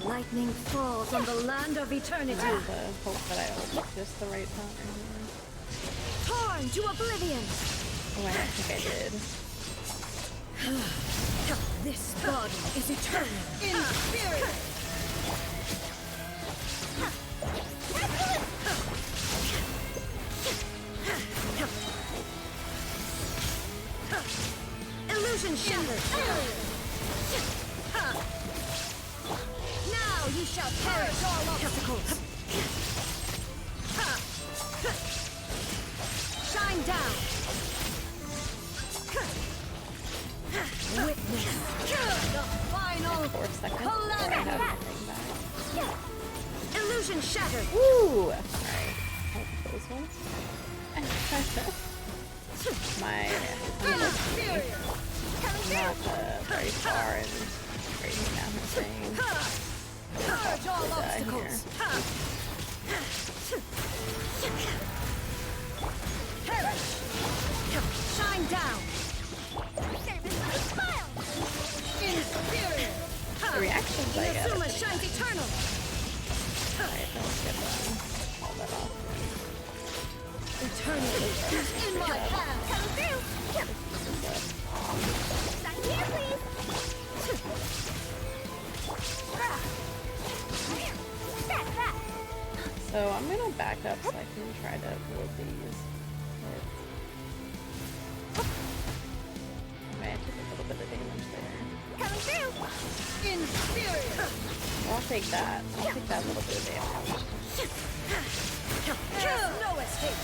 Lightning falls on the land of eternity. I have the hope that I will pick just the right pattern here. Torn to oblivion! Oh, I don't think I did. This body is eternal. Inferior! Illusion shattered! Now you shall perish all obstacles! Shine down! Witness the final 4 seconds. I calamity! have everything back. Illusion shattered! Woo! Alright. Hope those ones. My Inferior! not very far and breaking down her thing. Purge all Die obstacles! Perish! Shine down! Inferior! The reactions I get. Inazuma shines eternal! Alright, let's get all that off. Eternity is in my hand! Come through! Back here, please! So I'm gonna back up so I can try to avoid these hits. Okay, I took a little bit of damage there. Coming through! Inferior! I'll take that. I'll take that little bit of damage. There's no escape!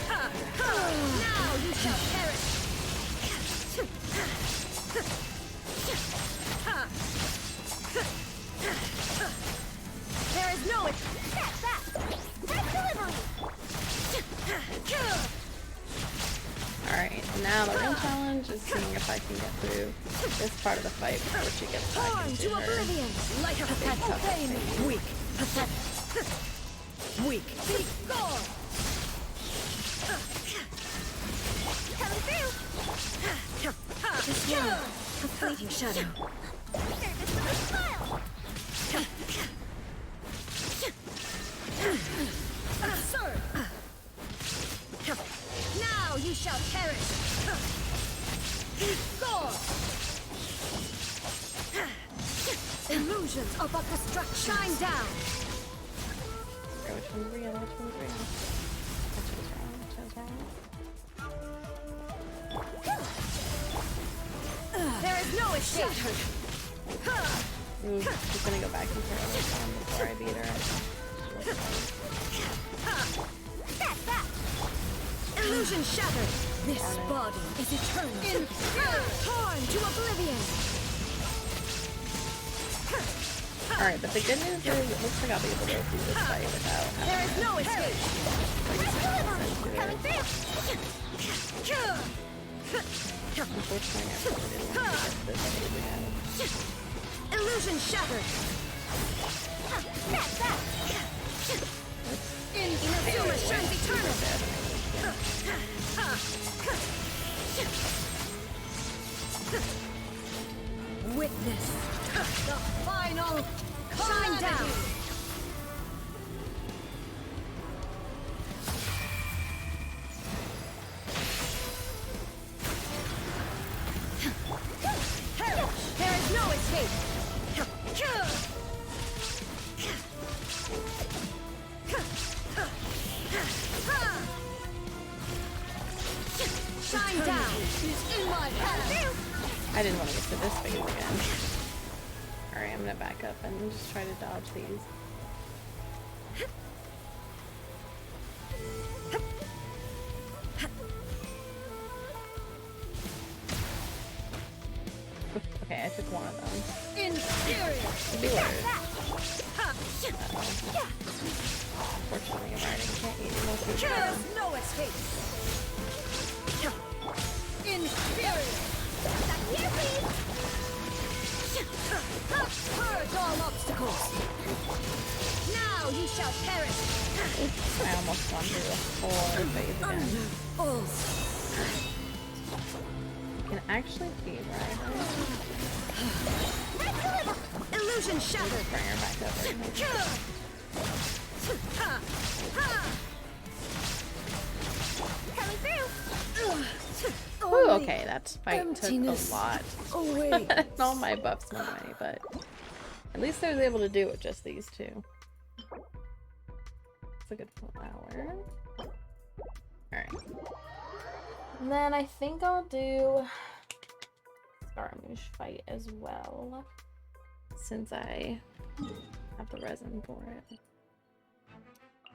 Now you shall perish! There is no escape! That! Take delivery! Alright, now the real challenge is seeing if I can get through this part of the fight before she gets back Torn into to her oblivion! Like a pathetic! Obey me! Weak! Pathetic! Weak! Be gone! Coming through! Just one. A fleeting shadow. Service with a smile! Absurd! Now you shall perish! Be gone! Illusions are but destruction! Shine down! Okay, which one's real? Which one's real? Which one's wrong? Which one's wrong? There is no escape! Ooh, she's gonna go back and throw her down before I beat her. Illusion shattered! This body is eternal! Torn to oblivion! Alright, but the good news is it looks like I'll be able to go through this fight without There is no escape! Unfortunately, I probably didn't want to get this phase again. Illusion shattered! Inazuma shines eternal! Witness the final shine down! There is no escape! Shine down! She's in my hand! I didn't want to get to this phase again. Alright, I'm gonna back up and just try to dodge these. Okay, I took one of them. Inferior! Be worse. Fortunately, I'm already can't eat most There's no escape. Inferior. Here, please. Purge all obstacles. Now you shall perish. I almost gone through the whole phase again. You can actually feed right. Illusion shattered. Bring her back over. Coming through. Ooh, okay, that fight took a lot. Away. All my buffs went away, but at least I was able to do it with just these two. It's a good flower. Alright. And then I think I'll do Scaramouche fight as well, since I have the resin for it.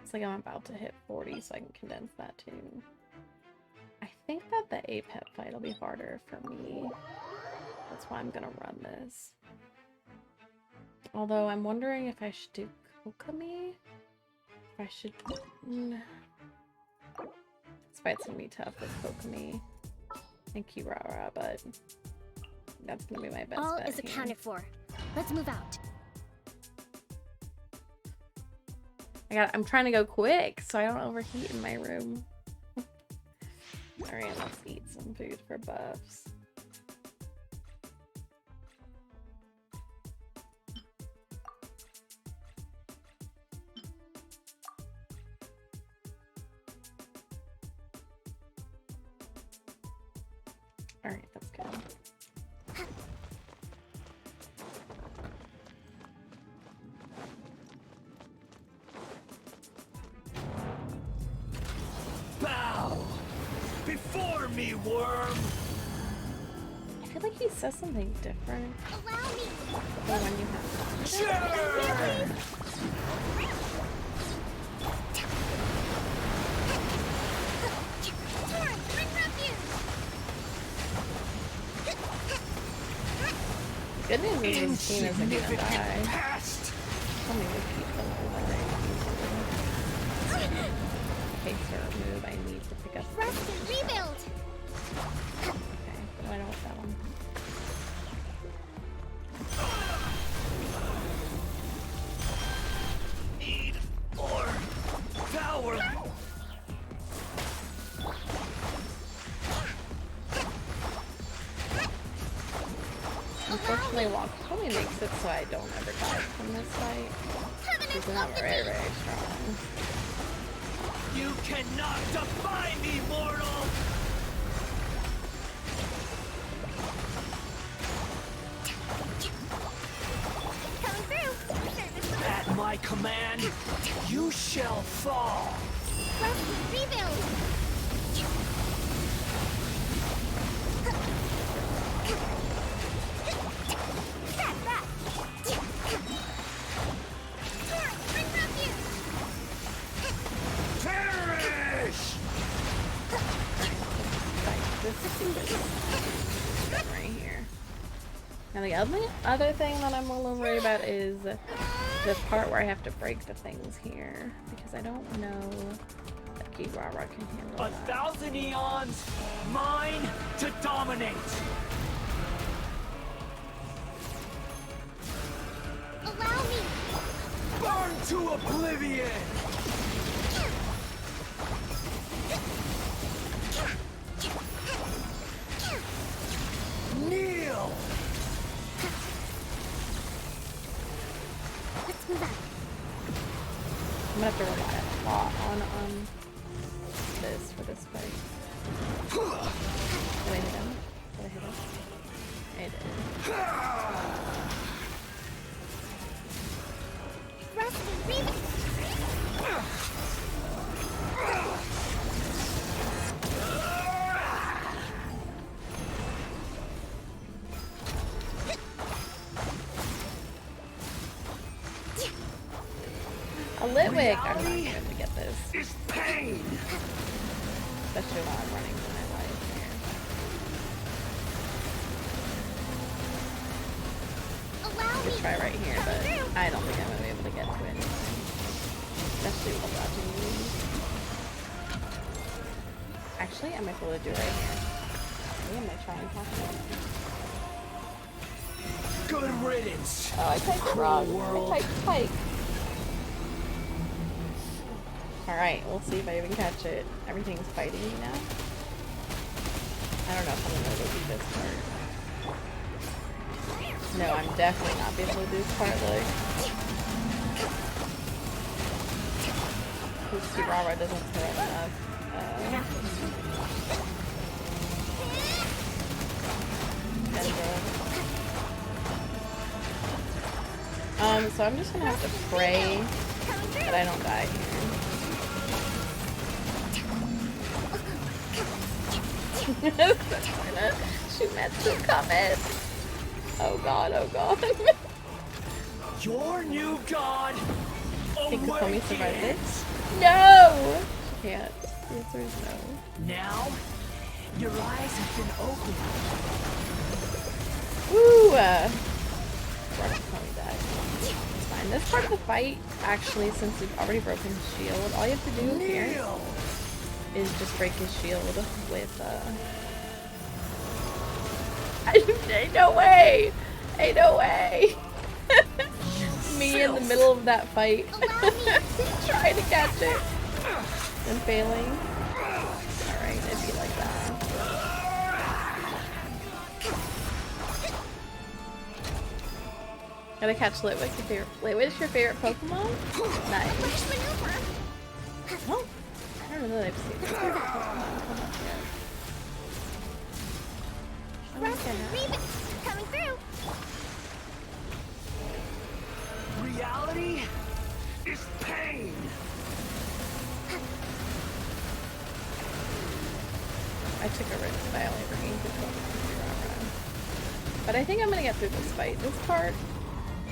It's like I'm about to hit 40, so I can condense that too. I think that the APEP fight will be harder for me. That's why I'm gonna run this. Although I'm wondering if I should do Kokomi. If I should... This fight's gonna be tough with Kokomi and Kirara, but that's gonna be my best All bet is here. accounted for. Let's move out. I'm trying to go quick so I don't overheat in my room. Alright, let's eat some food for buffs. Alright, let's go. Bow before me, worm. I feel like he says something different. Allow me. But when you have Here, please. Torrent, bring refuge. good news is this team isn't gonna die. Tell me to keep them alive. In case they remove, I need to pick up. Rest and rebuild. Okay, what do I know with that one? Need more power. Unfortunately, Walk probably makes it so I don't ever die from this fight. He's not very, very strong. You cannot defy me, mortal! Coming through. At my command, you shall fall. Rest and rebuild. Right here. Now the other thing that I'm a little worried about is this part where I have to break the things here, because I don't know that Kirara can handle that. 1,000 eons, mine to dominate. Allow me. Burn to oblivion. Kneel! Let's move out. I'm gonna have to rely a lot on this for this fight. Did I hit him? Did I hit him? I did. Rest and rebuild. A Litwick! I'm not going to get this. Is pain. Especially while I'm running for my life here. Allow could try right here, but I don't think I'm gonna be able to get to it. Especially with dodging these. Actually, I might be able to do it right here. Maybe I'm gonna try and talk about it. Good riddance. Oh, I typed wrong. I typed pike. Alright, we'll see if I even catch it. Everything's fighting me now. I don't know if I'm gonna go do this part. No, I'm definitely not be able to do this part, like. This Kirara doesn't throw enough. So I'm just gonna have to pray that I don't die here. Shumetsu coming. Oh god, oh god. Your new god. Can Kokomi survive this? No! She can't. The answer is no. Now, your eyes have been opened. Woo! Kokomi died. It's fine. This part of the fight, actually, since we've already broken his shield, all you have to do here is just break his shield with, Ain't no way! Ain't no way! Me in the middle of that fight. Trying to catch it. And failing. Alright, it'd be like that. Gotta catch Lit. What's your favorite? Wait, what's your favorite Pokemon? Nice. Oh, I don't know that I've seen my favorite Pokemon come up yet. Coming through. Reality is pain. I took a risk by only bringing Pokemon. But I think I'm gonna get through this fight. This part,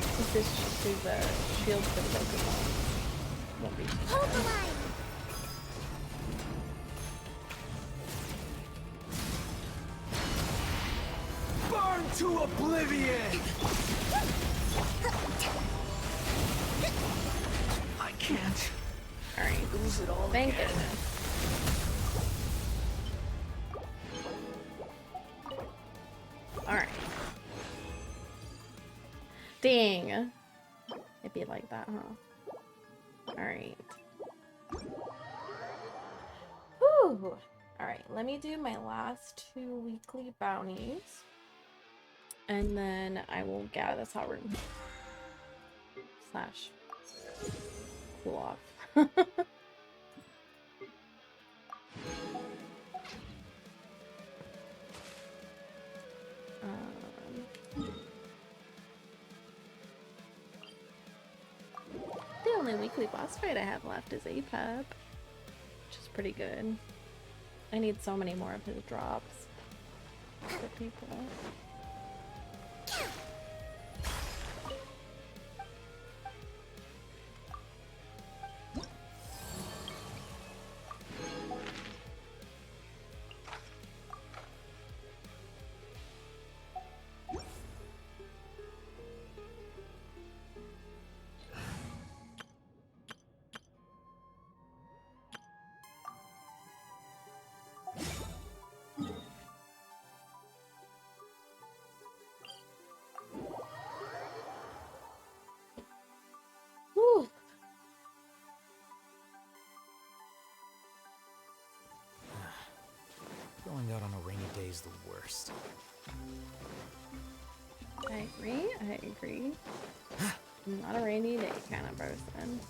since this is a shield for the Pokemon, won't be too bad. Hold the line. Burn to oblivion! I can't. Alright. Lose it all Thank again. goodness. Alright. Dang. It'd be like that, huh? Alright. Whew. Alright, let me do my last 2 weekly bounties. And then I will get out of this hot room. Slash. Cool off. The only weekly boss fight I have left is APEP, which is pretty good. I need so many more of his drops for people. Whew. Going out on a rainy day is the worst. I agree, I agree. I'm not a rainy day kind of person.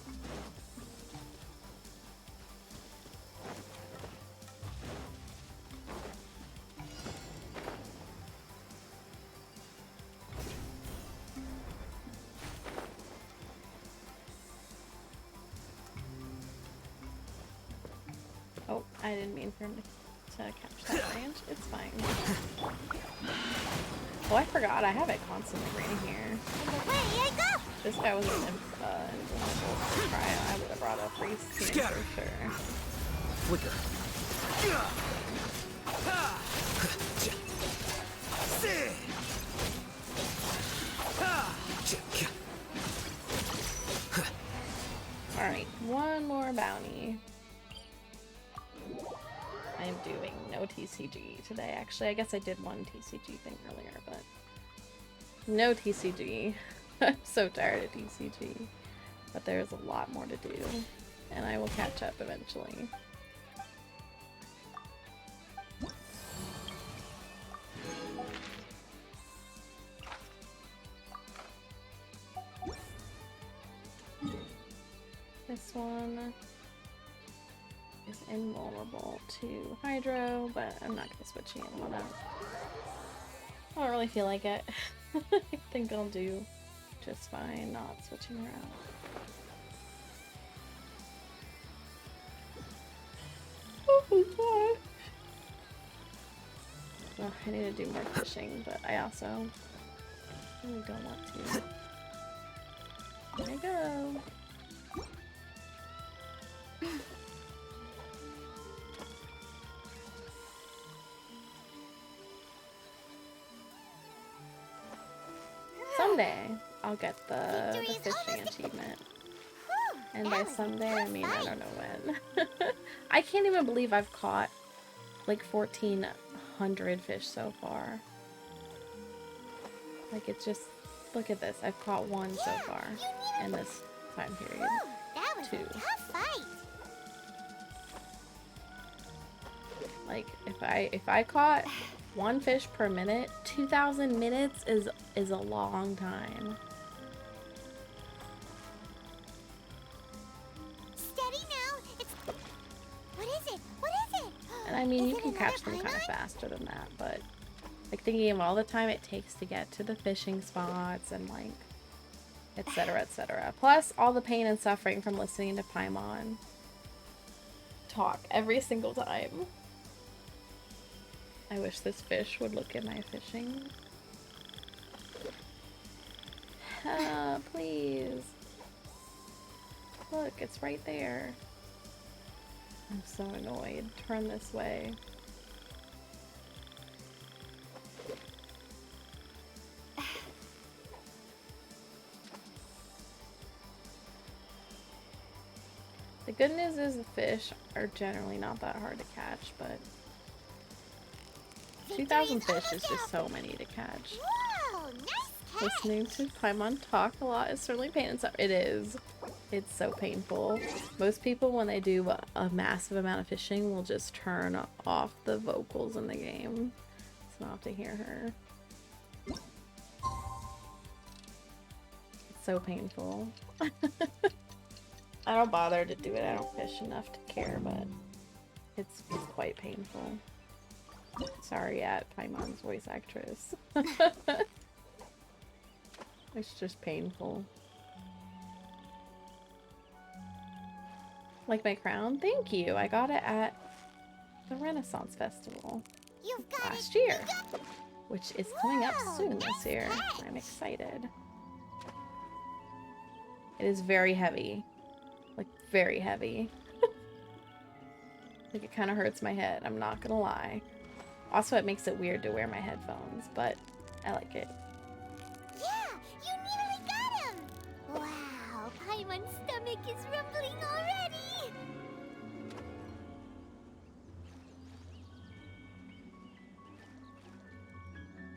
Oh, I didn't mean for him to catch that range. It's fine. Oh, I forgot. I have it constantly raining here. This guy was an invulnerable try. I would have brought up Reese for sure. Flicker. Alright, one more bounty. I'm doing no TCG today. Actually, I guess I did one TCG thing earlier, but no TCG. I'm so tired of TCG. But there's a lot more to do, and I will catch up eventually. This one is invulnerable to Hydro, but I'm not going to switch anyone up. I don't really feel like it. I think I'll do just fine not switching her out. Oh my god. Oh, I need to do more fishing, but I also really don't want to. There we go. Someday I'll get the fishing achievement. And by someday I mean I don't know when. I can't even believe I've caught like 1,400 fish so far. Like it's just, look at this. I've caught one so far in this time period. Two. Like if I caught one fish per minute, 2,000 minutes is a long time. Steady now. It's what is it? What is it? And I mean, you can catch them kind of faster than that, but like thinking of all the time it takes to get to the fishing spots and like etc, etc. Plus all the pain and suffering from listening to Paimon talk every single time. I wish this fish would look at my fishing. Please. Look, it's right there. I'm so annoyed. Turn this way. The good news is the fish are generally not that hard to catch, but 2,000 fish is just so many to catch. Whoa, nice catch. Listening to Paimon talk a lot is certainly pain and suffering. It is. It's so painful. Most people, when they do a massive amount of fishing, will just turn off the vocals in the game. So not have to hear her. It's so painful. I don't bother to do it. I don't fish enough to care, but it's quite painful. Sorry at Paimon's voice actress. It's just painful. Like my crown? Thank you. I got it at the Renaissance Festival last year, which is coming up soon this year. I'm excited. It is very heavy. Like, very heavy. Like, it kind of hurts my head. I'm not gonna lie. Also, it makes it weird to wear my headphones, but I like it. Yeah, you nearly got him! Wow, Paimon's stomach is rumbling already!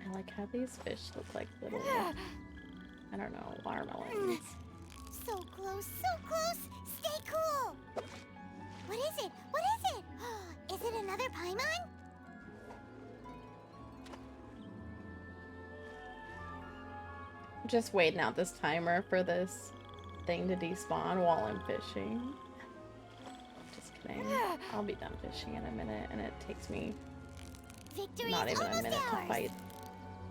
I like how these fish look like little, I don't know, watermelons. So close, so close! Stay cool! What is it? What is it? Is it another Paimon? Just waiting out this timer for this thing to despawn while I'm fishing. Just kidding. I'll be done fishing in a minute, and it takes me not even a minute to fight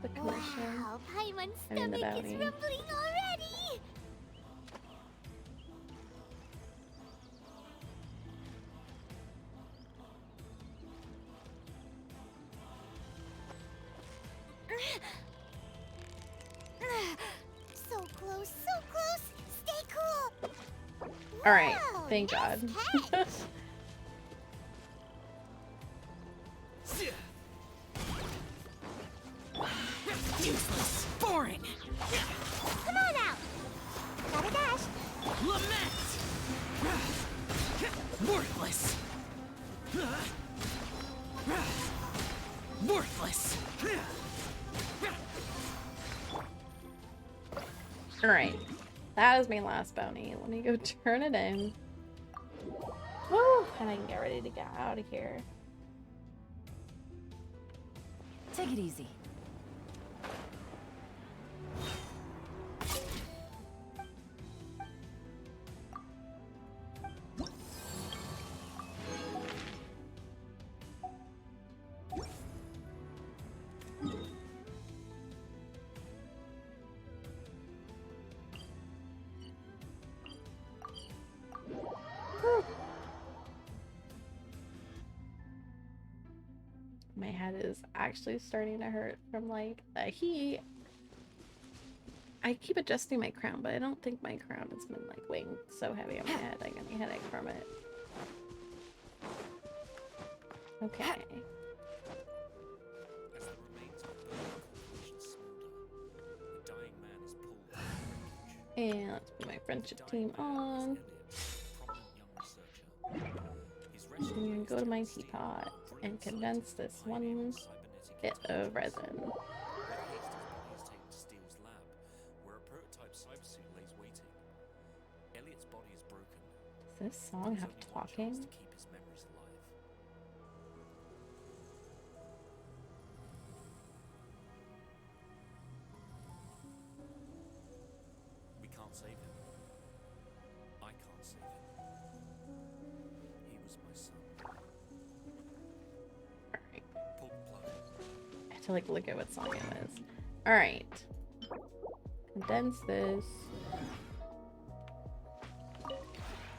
the commission. Wow, Paimon's I mean the stomach is bounty. rumbling already! So close, so close! Stay cool! Alright, Wow, thank nice God. catch. Useless. Boring. Come on out! Gotta dash! Lament! Worthless. Worthless. Alright. That was my last bounty. Let me go turn it in. Woo! And I can get ready to get out of here. Take it easy. My head is actually starting to hurt from like the heat. I keep adjusting my crown, but I don't think my crown has been like weighing so heavy on my head. I got a headache from it. Okay. And let's put my friendship team on. I'm gonna go to my teapot and condense this one bit of resin. Does this song have talking? We can't save him. I can't save him. He was my son. Alright. Pull the plug. I have to like look at what song it was. Alright. Condense this.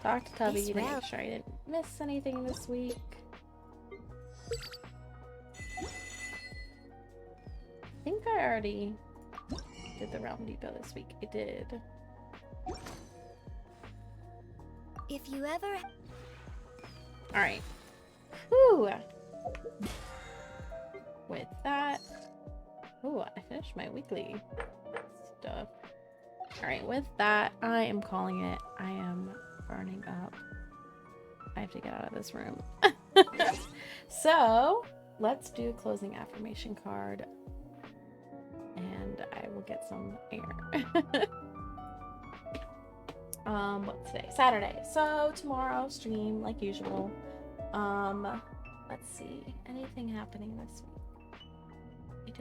Talk to Tubby to make sure I didn't miss anything this week. I think I already did the Realm Depot this week. I did. If you ever... Alright. Whew! With that... Ooh, I finished my weekly stuff. Alright, with that, I am calling it. I am burning up. I have to get out of this room. So, let's do a closing affirmation card. And I will get some air. What's today? Saturday. So tomorrow stream like usual. Let's see. Anything happening this week? I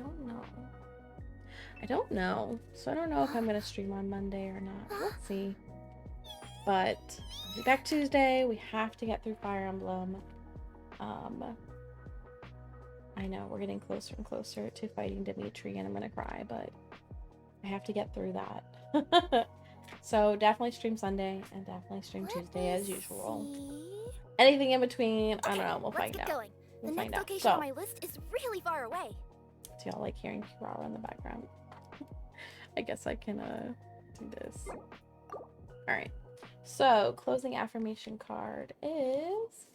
don't know. So I don't know if I'm gonna stream on Monday or not. Let's see. But I'll be back Tuesday. We have to get through Fire Emblem. I know we're getting closer and closer to fighting Dimitri, and I'm gonna cry, but I have to get through that. So definitely stream Sunday and definitely stream Tuesday as usual. Anything in between, I don't know. We'll find out. We'll find out. So, on my list is really far away. do y'all like hearing Kirara in the background? I guess I can do this. All right. So closing affirmation card is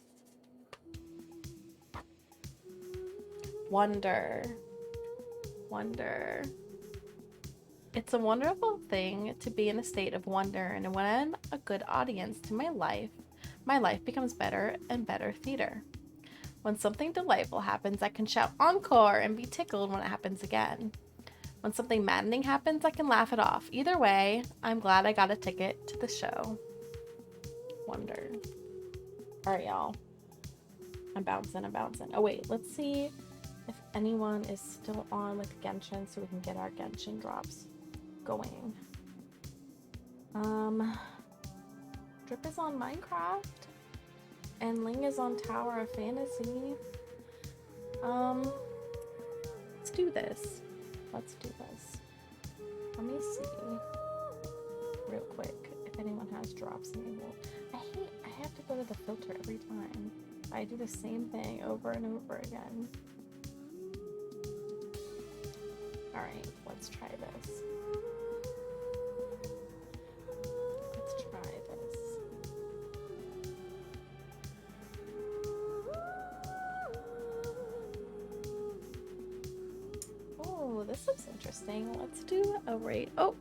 wonder. Wonder. It's a wonderful thing to be in a state of wonder, and when I'm a good audience to my life becomes better and better theater. When something delightful happens, I can shout encore and be tickled when it happens again. When something maddening happens, I can laugh it off. Either way, I'm glad I got a ticket to the show. Wonder. Alright, y'all. I'm bouncing. Oh, wait. Let's see if anyone is still on with Genshin so we can get our Genshin drops going. Drip is on Minecraft. And Ling is on Tower of Fantasy. Let's do this. Let me see real quick if anyone has drops enabled. I have to go to the filter every time. I do the same thing over and over again. Alright, let's try this. Oh, this looks interesting. Let's do a rate. Oh,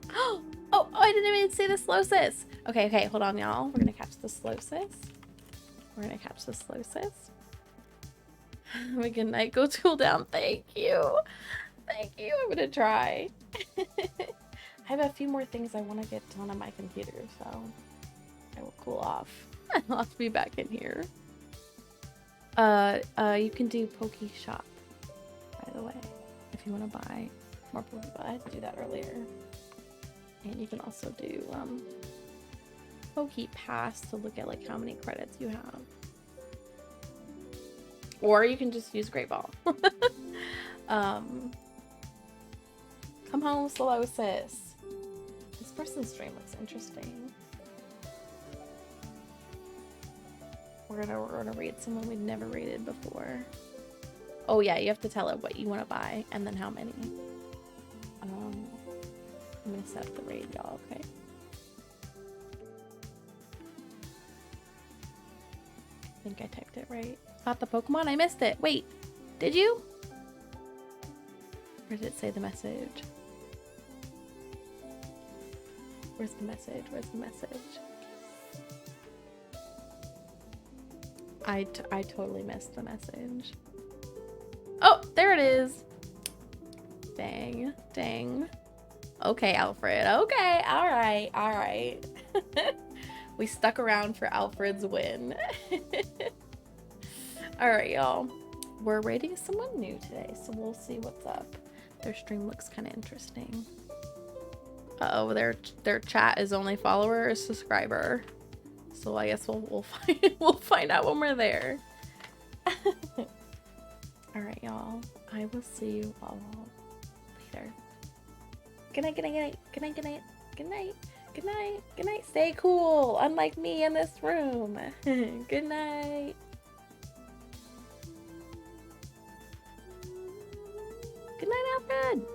I didn't even see the Slosis. Okay, hold on, y'all. We're gonna catch the Slosis. We're gonna catch this Losis. Good night. Go cool down. Thank you. Thank you. I'm gonna try. I have a few more things I want to get done on my computer, so I will cool off. I'll have to be back in here. You can do Poke Shop, by the way, if you want to buy more Poke. I had to do that earlier. And you can also do Poke Pass to look at like how many credits you have. Or you can just use Great Ball. Come home, Solosis. This person's stream looks interesting. We're gonna raid someone we've never raided before. Oh yeah, you have to tell it what you want to buy and then how many. I'm gonna set up the raid, y'all. Okay. I think I typed it right. Got the Pokemon? I missed it. Wait, did you? Or did it say the message? Where's the message? Where's the message? I totally missed the message. Oh, there it is. Dang, dang. Okay, Alfred. Okay, all right, all right. We stuck around for Alfred's win. All right, y'all. We're rating someone new today, so we'll see what's up. Their stream looks kind of interesting. Uh-oh, their chat is only follower or subscriber. So I guess we'll find out when we're there. All right, y'all. I will see you all later. Good night, good night, good night, good night, good night, good night, good night, good night. Stay cool, unlike me in this room. Good night. Good night, Alfred.